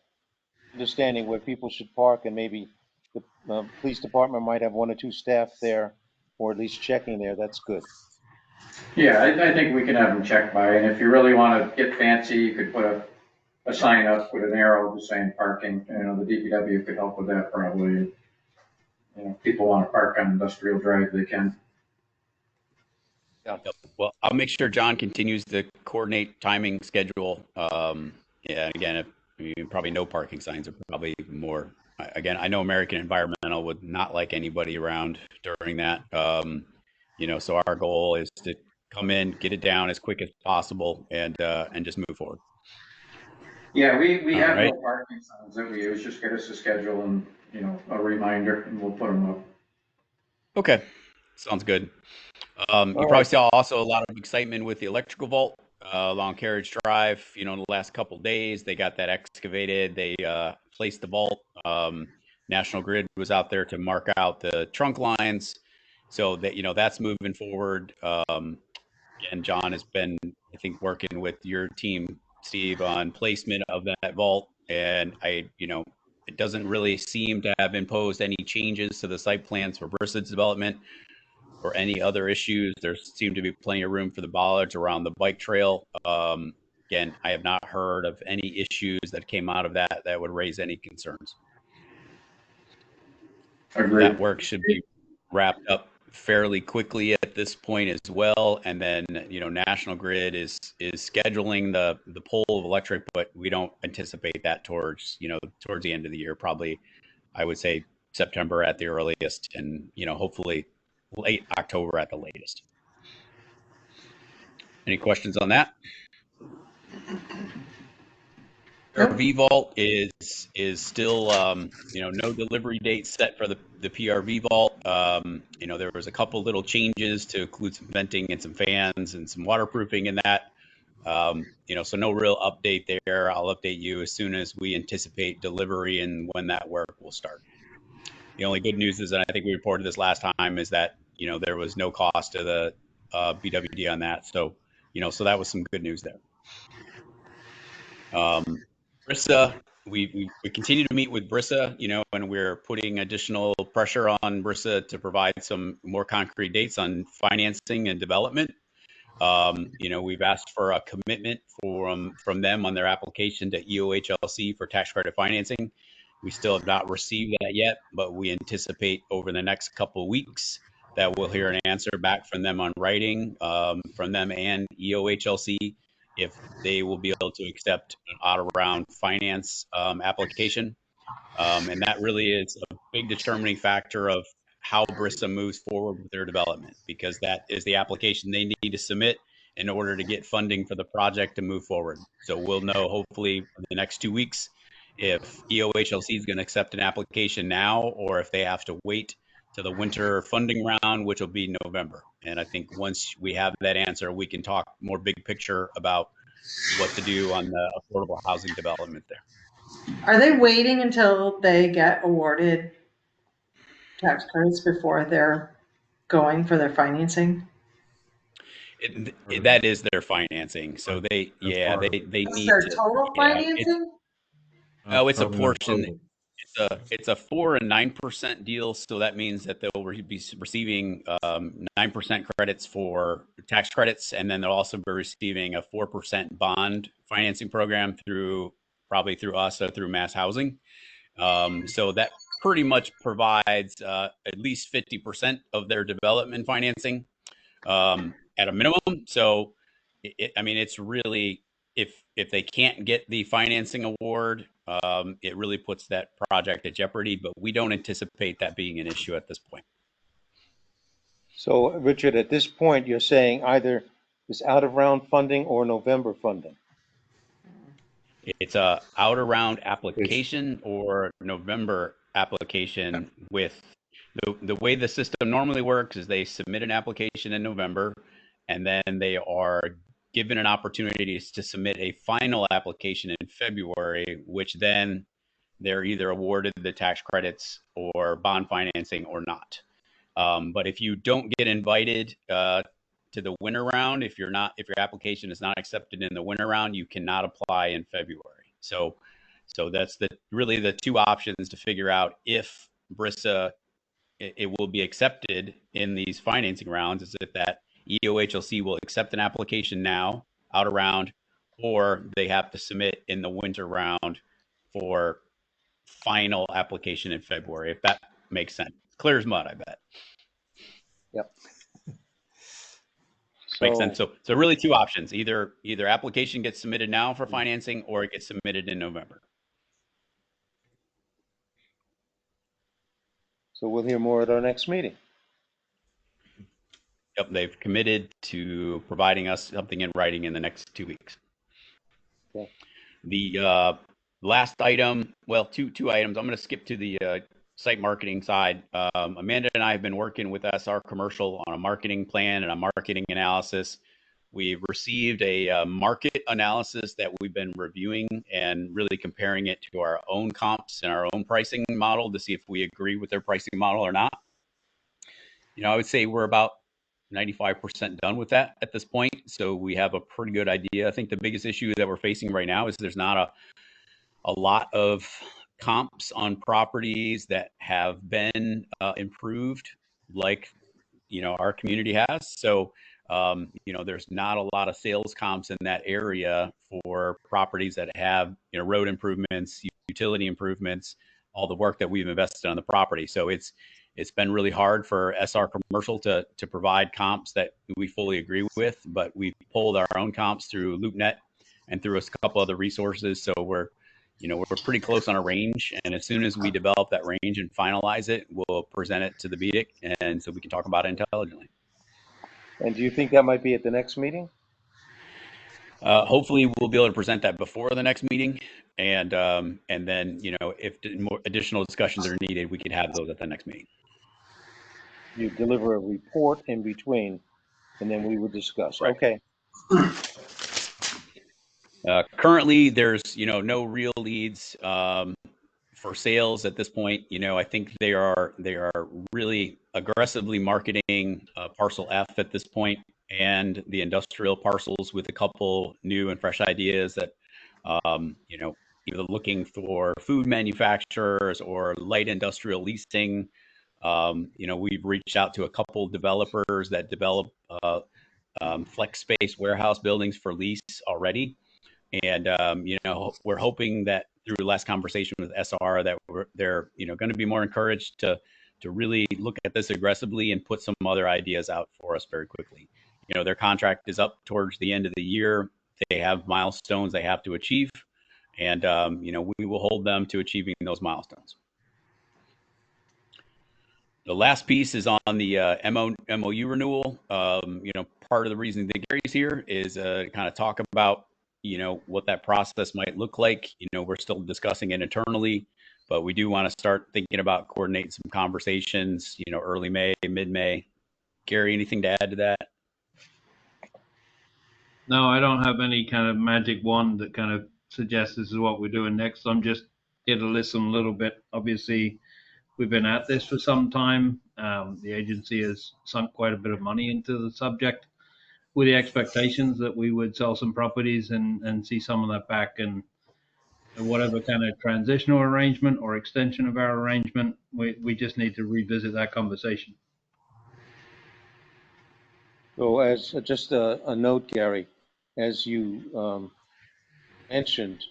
understanding where people should park, and maybe the police department might have one or two staff there, or at least checking there, that's good. Yeah, I think we can have them check by, and if you really want to get fancy, you could put a sign up with an arrow just saying parking. The DPW could help with that probably. If people want to park on Industrial Drive, they can. Yeah. well, I'll make sure John continues to coordinate timing schedule. Yeah, again, probably no parking signs are probably more. Again, I know American Environmental would not like anybody around during that. So our goal is to come in, get it down as quick as possible, and just move forward. Yeah, we have right. no parking signs that we use. Just get us a schedule and a reminder, and we'll put them up. Okay, sounds good. You probably saw also a lot of excitement with the electrical vault along Carriage Drive. In the last couple of days, they got that excavated. They placed the vault. National Grid was out there to mark out the trunk lines, so that that's moving forward. And John has been, I think, working with your team, Steve, on placement of that vault, and it doesn't really seem to have imposed any changes to the site plans for BRISA development or any other issues. There seemed to be plenty of room for the bollards around the bike trail. Again, I have not heard of any issues that came out of that would raise any concerns. Agreed. That work should be wrapped up fairly quickly at this point as well. And then, National Grid is scheduling the pole of electric, but we don't anticipate that towards the end of the year. Probably, I would say September at the earliest, and hopefully late October at the latest. Any questions on that? PRV vault is still no delivery date set for the PRV vault. There was a couple little changes to include some venting and some fans and some waterproofing in that. So no real update there. I'll update you as soon as we anticipate delivery and when that work will start. The only good news is, and I think we reported this last time, is that there was no cost to the BWD on that. So so that was some good news there. BRISA, we continue to meet with BRISA, and we're putting additional pressure on BRISA to provide some more concrete dates on financing and development. We've asked for a commitment from them on their application to EOHLC for tax credit financing. We still have not received that yet, but we anticipate over the next couple of weeks that we'll hear an answer back from them on writing, from them and EOHLC, if they will be able to accept an out-of-round finance application. And that really is a big determining factor of how BRISA moves forward with their development, because that is the application they need to submit, in order to get funding for the project to move forward. So we'll know hopefully in the next 2 weeks if EOHLC is going to accept an application now, or if they have to wait to the winter funding round, which will be November. And I think once we have that answer, we can talk more big picture about what to do on the affordable housing development there. Are they waiting until they get awarded tax credits before they're going for their financing? That is their financing. So they That's need their to, total financing? it's a portion. It's a 4% and 9% deal, so that means that they'll be receiving 9% credits for tax credits, and then they'll also be receiving a 4% bond financing program probably through us or through Mass Housing. So that pretty much provides at least 50% of their development financing at a minimum. So, it's really, if they can't get the financing award, it really puts that project at jeopardy. But we don't anticipate that being an issue at this point. So, Richard, at this point, you're saying either it's out of round funding or November funding. It's a out of round application or November application. With the way the system normally works is they submit an application in November, and then they are given an opportunity to submit a final application in February, which then they're either awarded the tax credits or bond financing or not. But if you don't get invited to the winter round, if your application is not accepted in the winter round, you cannot apply in February. So that's really the two options to figure out if BRISA it will be accepted in these financing rounds. Is it that EOHLC will accept an application now, out of round, or they have to submit in the winter round for final application in February, if that makes sense. Clear as mud, I bet. Yep. Makes sense. So really two options. Either application gets submitted now for financing, or it gets submitted in November. So we'll hear more at our next meeting. Yep, they've committed to providing us something in writing in the next 2 weeks. Okay. The last item, well, two items. I'm going to skip to the site marketing side. Amanda and I have been working with SR Commercial on a marketing plan and a marketing analysis. We've received a market analysis that we've been reviewing and really comparing it to our own comps and our own pricing model to see if we agree with their pricing model or not. I would say we're about 95% done with that at this point. So we have a pretty good idea. I think the biggest issue that we're facing right now is there's not a lot of comps on properties that have been improved like, our community has. So, there's not a lot of sales comps in that area for properties that have, road improvements, utility improvements, all the work that we've invested on the property. So it's been really hard for SR Commercial to provide comps that we fully agree with, but we've pulled our own comps through LoopNet and through a couple other resources. So we're pretty close on a range. And as soon as we develop that range and finalize it, we'll present it to the BRISA, and so we can talk about it intelligently. And do you think that might be at the next meeting? Hopefully we'll be able to present that before the next meeting. And then, if more additional discussions are needed, we can have those at the next meeting. You deliver a report in between, and then we would discuss. Right. Okay. Currently, there's no real leads for sales at this point. I think they are really aggressively marketing Parcel F at this point, and the industrial parcels with a couple new and fresh ideas that either looking for food manufacturers or light industrial leasing. We've reached out to a couple developers that develop flex space warehouse buildings for lease already. And, we're hoping that through last conversation with SR that they're, going to be more encouraged to really look at this aggressively and put some other ideas out for us very quickly. Their contract is up towards the end of the year. They have milestones they have to achieve. And, we will hold them to achieving those milestones. The last piece is on the MOU renewal. Part of the reason that Gary's here is to kind of talk about, what that process might look like. We're still discussing it internally, but we do want to start thinking about coordinating some conversations, early May, mid-May. Gary, anything to add to that? No, I don't have any kind of magic wand that kind of suggests this is what we're doing next. I'm just here to listen a little bit. Obviously, we've been at this for some time. The agency has sunk quite a bit of money into the subject with the expectations that we would sell some properties and see some of that back. And whatever kind of transitional arrangement or extension of our arrangement, we just need to revisit that conversation. So as just a note, Gary, as you mentioned,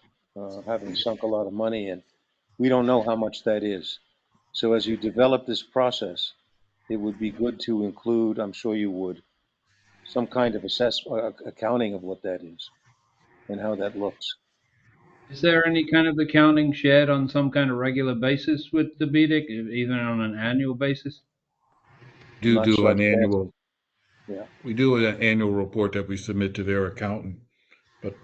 having sunk a lot of money in, we don't know how much that is. So as you develop this process, it would be good to include, I'm sure you would, some kind of accounting of what that is and how that looks. Is there any kind of accounting shared on some kind of regular basis with the BDIC, even on an annual basis? I'm not sure I an can answer. annual. Yeah. We do an annual report that we submit to their accountant, but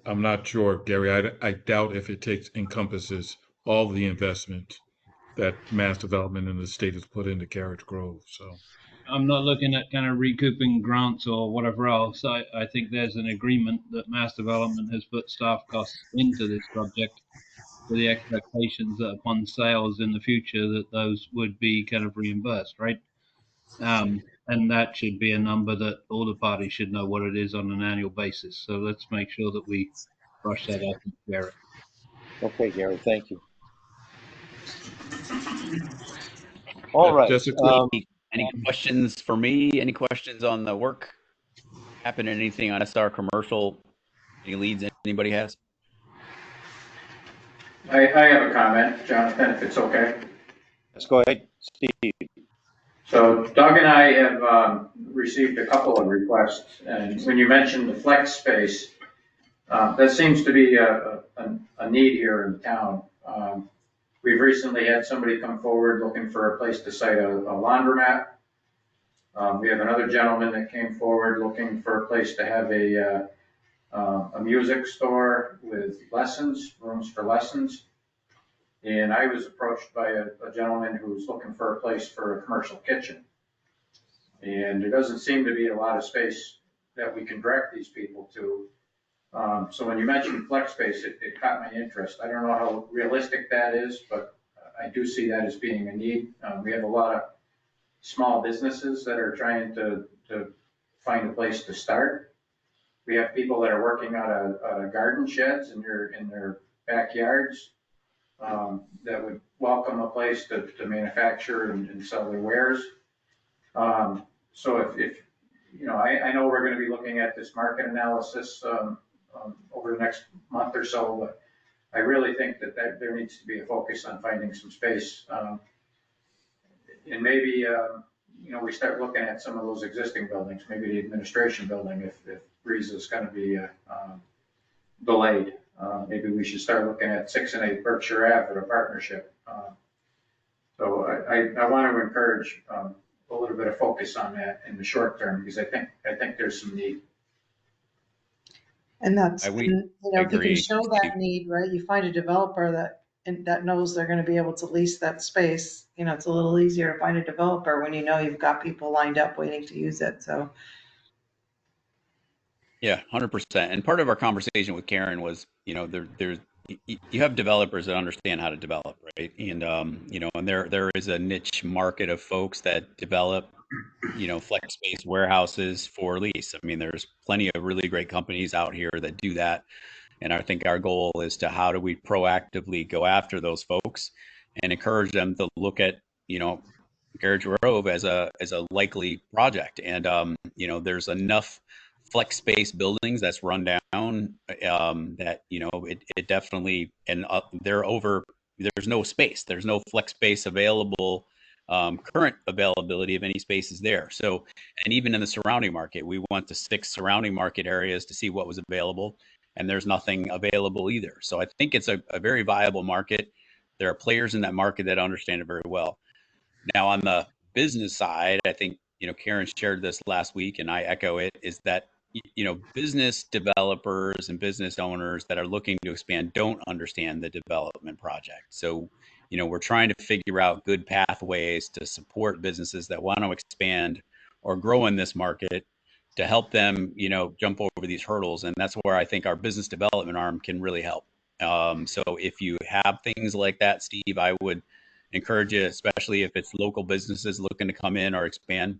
I'm not sure, Gary. I doubt if it encompasses all the investment that mass development in the state has put into Carriage Grove. So I'm not looking at kind of recouping grants or whatever else. I think there's an agreement that mass development has put staff costs into this project with the expectations that upon sales in the future that those would be kind of reimbursed, right? And that should be a number that all the parties should know what it is on an annual basis. So let's make sure that we brush that up and share it. Okay, Gary, thank you. All right. Just any questions for me? Any questions on the work happening? Anything on SR commercial? Any leads anybody has? I have a comment, Jonathan, if it's okay. Let's go ahead, Steve. So Doug and I have received a couple of requests, and when you mentioned the flex space, that seems to be a need here in town. We've recently had somebody come forward looking for a place to site a laundromat. We have another gentleman that came forward looking for a place to have a music store with lessons, rooms for lessons. And I was approached by a gentleman who's looking for a place for a commercial kitchen. And there doesn't seem to be a lot of space that we can direct these people to. So when you mentioned flex space, it caught my interest. I don't know how realistic that is, but I do see that as being a need. We have a lot of small businesses that are trying to find a place to start. We have people that are working out of garden sheds in their backyards that would welcome a place to manufacture and sell their wares. So if I know we're going to be looking at this market analysis over the next month or so, but I really think that there needs to be a focus on finding some space. And maybe, we start looking at some of those existing buildings, maybe the administration building, if BRISA is going to be delayed. Maybe we should start looking at 6 and 8 Berkshire Ave a partnership. So I want to encourage a little bit of focus on that in the short term, because I think there's some need. And that's, if you agree. can show that need, right, you find a developer that knows they're going to be able to lease that space, it's a little easier to find a developer when you've got people lined up waiting to use it, so. Yeah, 100%. And part of our conversation with Karen was, there's you have developers that understand how to develop, right? And and there is a niche market of folks that develop, flex space warehouses for lease. I mean, there's plenty of really great companies out here that do that. And I think our goal is to how do we proactively go after those folks and encourage them to look at, Carriage Grove as a likely project. And there's enough flex space buildings that's run down that it definitely, and there's no space, there's no flex space available. Current availability of any space is there. So, and even in the surrounding market, we went to 6 surrounding market areas to see what was available, and there's nothing available either. So I think it's a very viable market. There are players in that market that understand it very well. Now, on the business side, I think, Karen shared this last week and I echo it, is that, business developers and business owners that are looking to expand don't understand the development project. So, we're trying to figure out good pathways to support businesses that want to expand or grow in this market to help them, jump over these hurdles. And that's where I think our business development arm can really help. So if you have things like that, Steve, I would encourage you, especially if it's local businesses looking to come in or expand,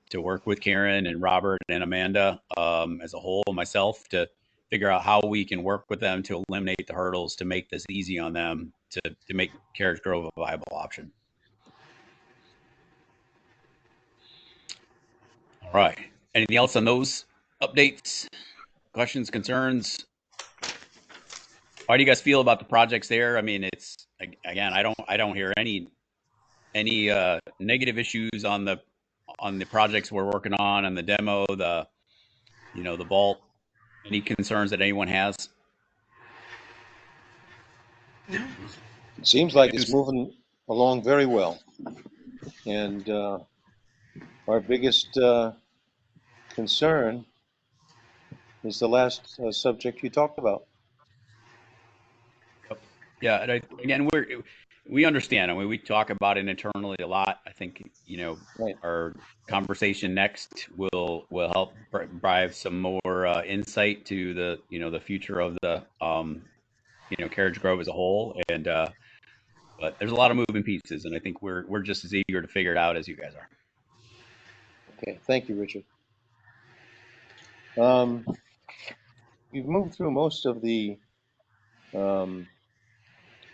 to work with Karen and Robert and Amanda as a whole, myself, to figure out how we can work with them to eliminate the hurdles to make this easy on them to make Carriage Grove a viable option. All right. Anything else on those updates, questions, concerns? How do you guys feel about the projects there? I mean, it's, again, I don't hear any negative issues on the projects we're working on and the demo, the vault. Any concerns that anyone has? It seems like it's moving along very well. And our biggest concern is the last subject you talked about. Yeah, and again, we understand. I mean, we talk about it internally a lot. I think Right. our conversation next will help drive some more insight to the the future of the Carriage Grove as a whole. And but there's a lot of moving pieces, and I think we're just as eager to figure it out as you guys are. Okay, thank you, Richard. We've moved through most of the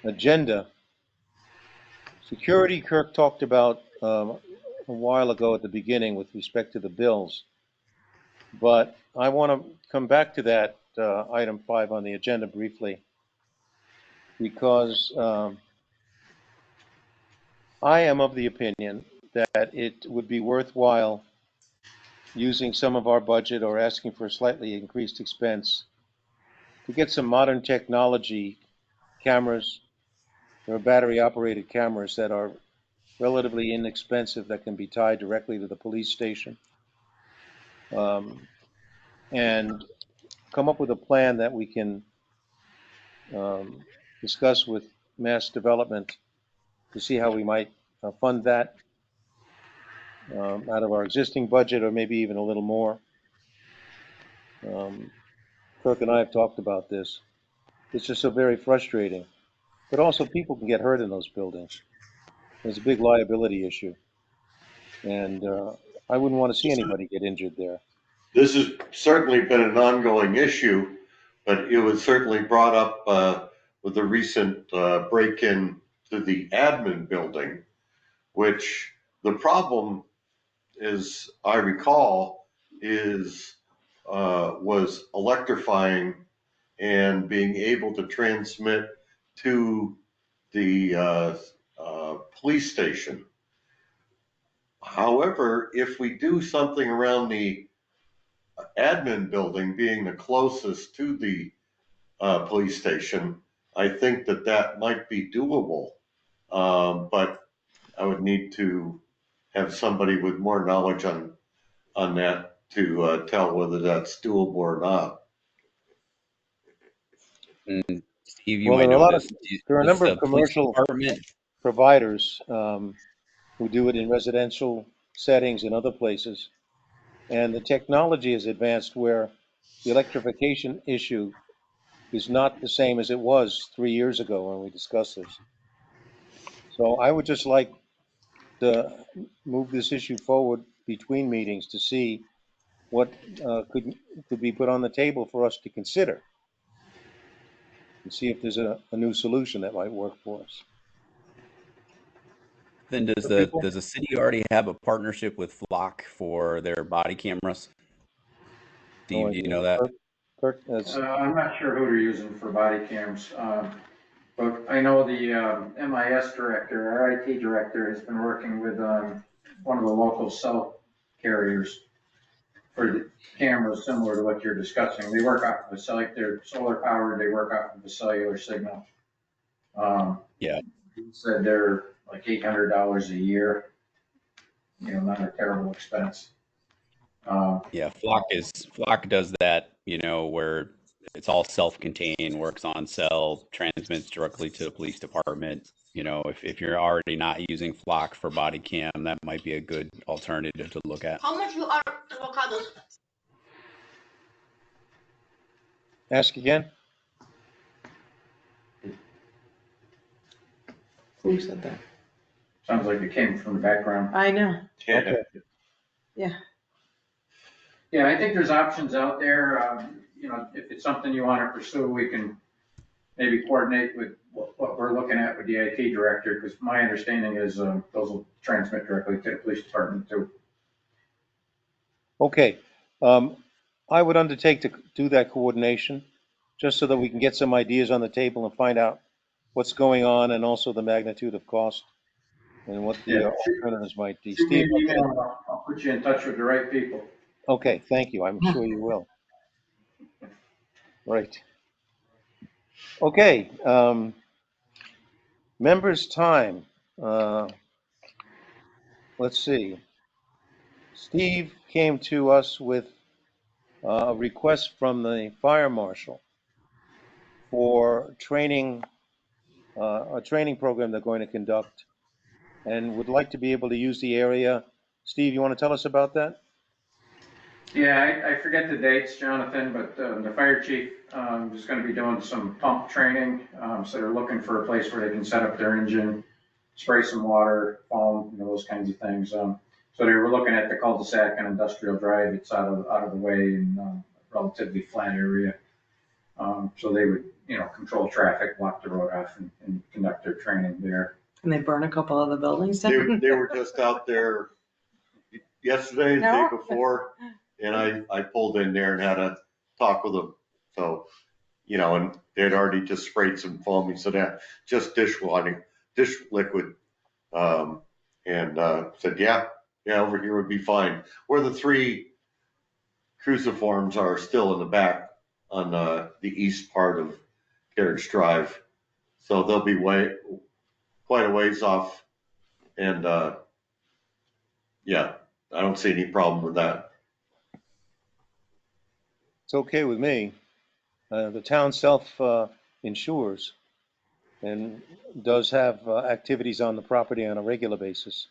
agenda. Security, Kirk talked about a while ago at the beginning with respect to the bills. But I want to come back to that item 5 on the agenda briefly, because I am of the opinion that it would be worthwhile using some of our budget or asking for a slightly increased expense to get some modern technology cameras. There are battery operated cameras that are relatively inexpensive that can be tied directly to the police station, and come up with a plan that we can discuss with Mass Development to see how we might fund that out of our existing budget, or maybe even a little more. Kirk and I have talked about this. It's just so very frustrating. But also, people can get hurt in those buildings. There's a big liability issue. And I wouldn't want to see anybody get injured there. This has certainly been an ongoing issue, but it was certainly brought up with the recent break-in to the admin building, which the problem is, I recall, was electrifying and being able to transmit to the police station. However, if we do something around the admin building being the closest to the police station, I think that might be doable. But I would need to have somebody with more knowledge on that to tell whether that's doable or not. Steve, you might know this. There are a number of commercial providers who do it in residential settings and other places. And the technology has advanced where the electrification issue is not the same as it was 3 years ago when we discussed this. So I would just like to move this issue forward between meetings to see what could be put on the table for us to consider, and see if there's a new solution that might work for us. Then does the city already have a partnership with Flock for their body cameras? Steve, do you know that? Kirk, I'm not sure who they're using for body cams, but I know the MIS director, our IT director, has been working with one of the local cell carriers for the cameras similar to what you're discussing. They work off of they're solar powered, they work off of the cellular signal. Yeah. He said they're like $800 a year. not a terrible expense. Yeah, Flock does that, where it's all self-contained, works on cell, transmits directly to the police department. If you're already not using Flock for body cam, that might be a good alternative to look at. How much are avocados? Ask again? Who said that? Sounds like it came from the background. I know. Okay. Yeah. Yeah, I think there's options out there. If it's something you want to pursue, we can maybe coordinate with what we're looking at with the IT director, because my understanding is those will transmit directly to the police department too. Okay. I would undertake to do that coordination, just so that we can get some ideas on the table and find out what's going on, and also the magnitude of cost and what the alternatives might be. Shoot me Steve? an email, I'll put you in touch with the right people. Okay, thank you. I'm sure you will. Right. Okay. Members' time. Let's see. Steve came to us with a request from the fire marshal for training, a training program they're going to conduct, and would like to be able to use the area. Steve, you want to tell us about that? Yeah, I forget the dates, Jonathan, but the fire chief is going to be doing some pump training. So they're looking for a place where they can set up their engine, spray some water, foam, those kinds of things. So they were looking at the cul-de-sac and Industrial Drive. It's out of the way in a relatively flat area. So they would, control traffic, block the road off, and conduct their training there. And they burn a couple of the buildings They down? were just out there yesterday, the day before, and I pulled in there and had a talk with them. So, and they'd already just sprayed some foam. He said, yeah, just dish liquid. And said, yeah, over here would be fine. Where the 3 cruciforms are still in the back on the east part of Carriage Drive. So they'll be quite a ways off. And yeah, I don't see any problem with that. It's okay with me. The town self insures and does have activities on the property on a regular basis.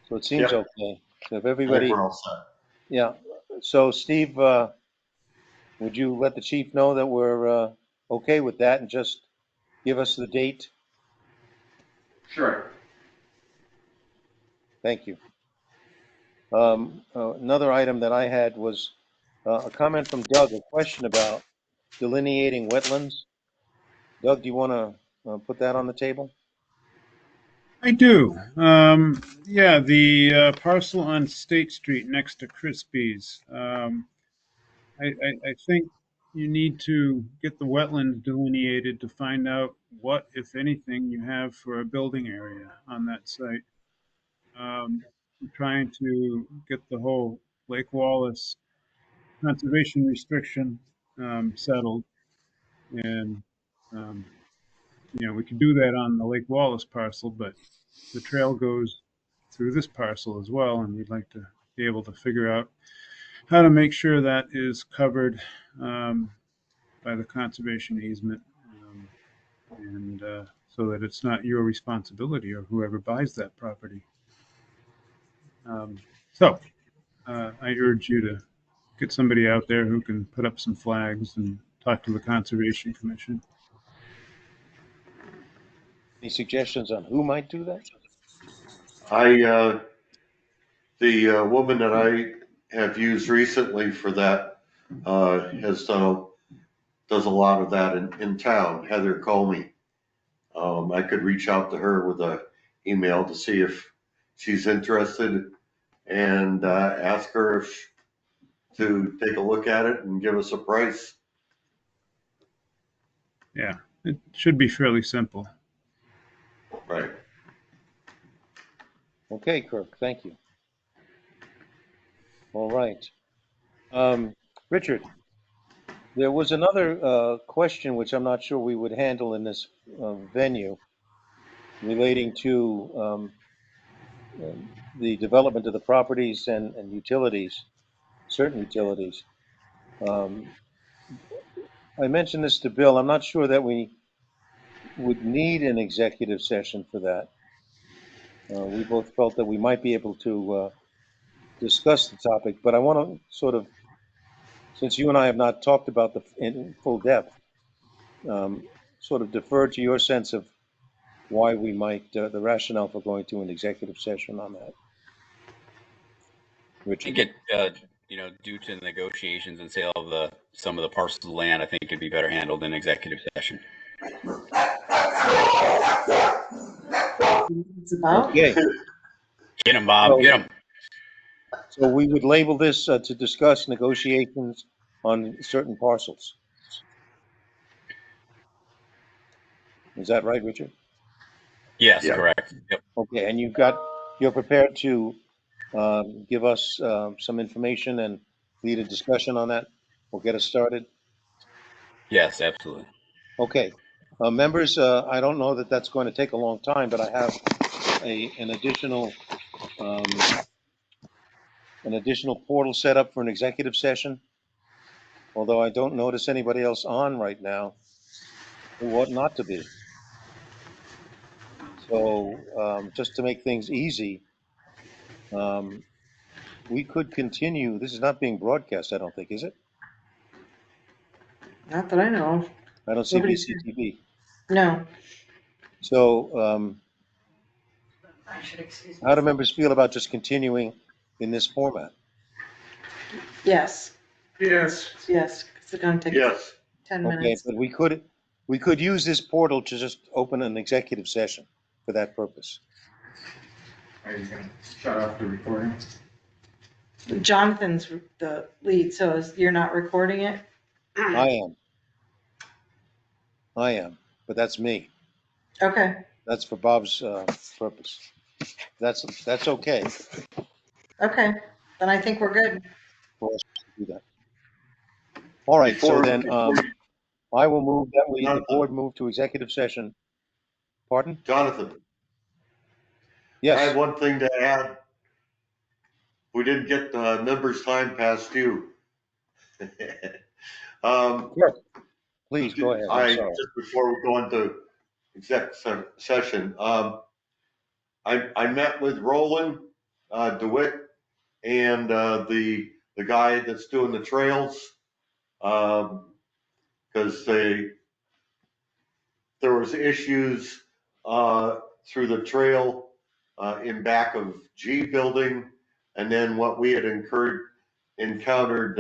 So it seems okay. So if everybody, We're all set. yeah. So Steve, would you let the chief know that we're okay with that, and just give us the date? Sure. Thank you. Another item that I had was a comment from Doug, a question about delineating wetlands. Doug, do you want to put that on the table? I do. Yeah, the parcel on State Street next to Krispies. I think you need to get the wetland delineated to find out what, if anything, you have for a building area on that site. I'm trying to get the whole Lake Wallace conservation restriction settled, and we could do that on the Lake Wallace parcel, but the trail goes through this parcel as well, and we'd like to be able to figure out how to make sure that is covered by the conservation easement, and so that it's not your responsibility or whoever buys that property. So I urge you to get somebody out there who can put up some flags and talk to the Conservation Commission. Any suggestions on who might do that? The woman that I have used recently for that does a lot of that in town, Heather Comey. I could reach out to her with an email to see if she's interested, and ask her to take a look at it and give us a price. Yeah, it should be fairly simple. Right. Okay, Kirk, thank you. All right. Richard, there was another question which I'm not sure we would handle in this venue, relating to the development of the properties and utilities, certain utilities. I mentioned this to Bill. I'm not sure that we would need an executive session for that. We both felt that we might be able to discuss the topic, but I want to sort of, since you and I have not talked about in full depth, sort of defer to your sense of why we might, the rationale for going to an executive session on that. I Richard. think it, due to negotiations and sale of some of the parcels of land, I think it'd be better handled in executive session. It's about. Okay. Get him, Bob. Get him. So we would label this to discuss negotiations on certain parcels. Is that right, Richard? Yes, correct. Yep. Okay, and you're prepared to give us some information and lead a discussion on that? We'll get us started. Yes, absolutely. Okay, members, I don't know that that's going to take a long time, but I have an additional portal set up for an executive session. Although I don't notice anybody else on right now who ought not to be. So just to make things easy, we could continue. This is not being broadcast, I don't think, is it? Not that I know of. I don't see Nobody's here. BCTV. No. So I should excuse how do myself. members feel about just continuing in this format? Yes. Yes. Yes. It's going to take Yes. 10 Okay, minutes. but we could use this portal to just open an executive session for that purpose. Are you gonna shut off the recording? Jonathan's the lead, so you're not recording it? I am, but that's me. Okay. That's for Bob's purpose. That's okay Okay. Then I think we're good. for us to do that. All right, so then I will move that the board move to executive session. Pardon? Jonathan, I Yes. have one thing to add. We didn't get the members' time past you. Please go ahead. I'm sorry. Just before we go into exec session, I met with Roland DeWitt and the guy that's doing the trails, because there was issues through the trail in back of G building, and then what we had encountered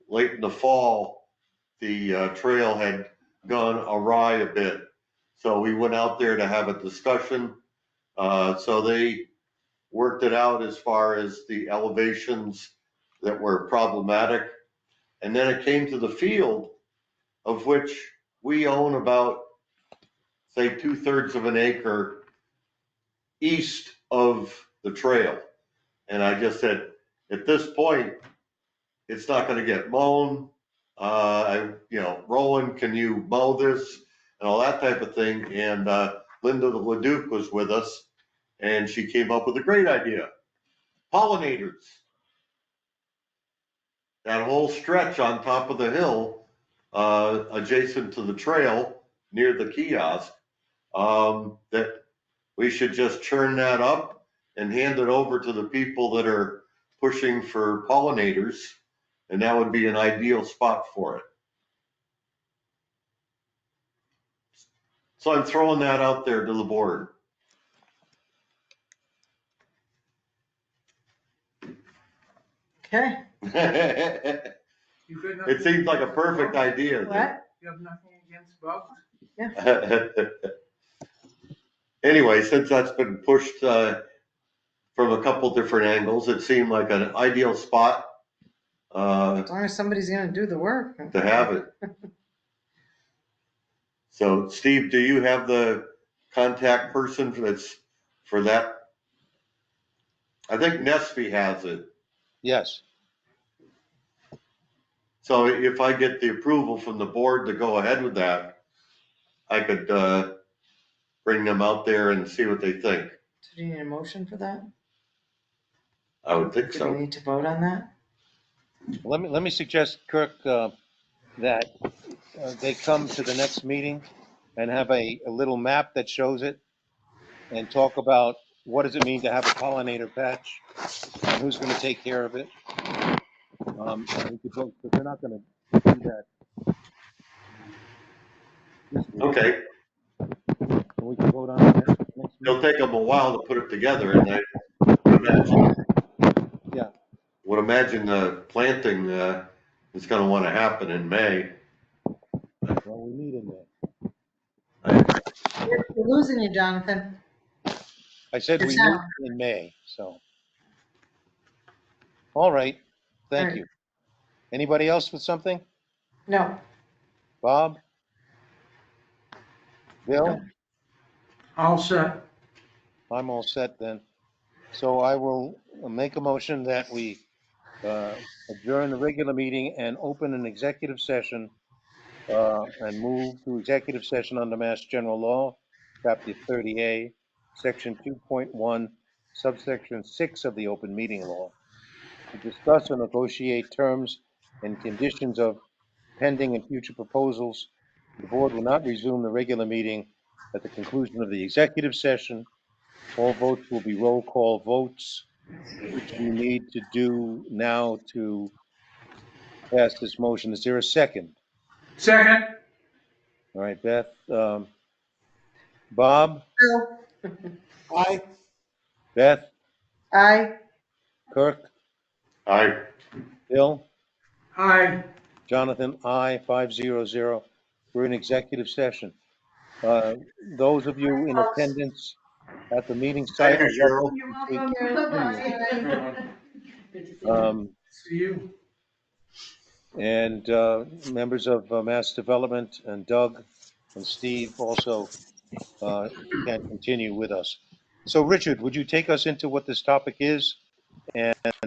late in the fall, the trail had gone awry a bit. So we went out there to have a discussion. So they worked it out as far as the elevations that were problematic. And then it came to the field, of which we own about, say, 2/3 of an acre east of the trail. And I just said, at this point, it's not going to get mown. Roland, can you mow this and all that type of thing? And Linda LeDuc was with us, and she came up with a great idea. Pollinators. That whole stretch on top of the hill, adjacent to the trail near the kiosk, that we should just churn that up and hand it over to the people that are pushing for pollinators, and that would be an ideal spot for it. So I'm throwing that out there to the board. Okay. You good? It seems like a perfect idea. What? You have nothing against bugs? Anyway, since that's been pushed from a couple different angles, it seemed like an ideal spot As long as somebody's going to do the work. to have it. So, Steve, do you have the contact person for that? I think Nesby has it. Yes. So if I get the approval from the board to go ahead with that, I could bring them out there and see what they think. Do you need a motion for that? I would think Do we so. need to vote on that? Let me suggest, Kirk, that they come to the next meeting and have a little map that shows it and talk about what does it mean to have a pollinator patch and who's going to take care of it. And we could vote, but they're not going to do that this week. Okay, And we can vote on it next it'll meeting. take them a while to put it together, and I would imagine, Yeah. the planting is going to want to happen in May. Well, we need in there. We're losing you, Jonathan. I said Your we sound. meet in May, so. All right, thank All right. you. Anybody else with something? No. Bob? Bill? All set. I'm all set then. So I will make a motion that we adjourn the regular meeting and open an executive session and move to executive session under Mass General Law, Chapter 30A, Section 2.1, subsection 6 of the Open Meeting Law, to discuss or negotiate terms and conditions of pending and future proposals. The board will not resume the regular meeting at the conclusion of the executive session. All votes will be roll call votes, which we need to do now to pass this motion. Is there a second? Second. All right, Beth. Bob? Bill? Aye. Beth? Aye. Kirk? Aye. Bill? Aye. Jonathan? Aye, 500. We're in executive session. Those of you in attendance at the meeting site, Thank you, I'd love Cheryl. to You're take welcome. See you. and members of Mass Development and Doug and Steve also can continue with us. So Richard, would you take us into what this topic is and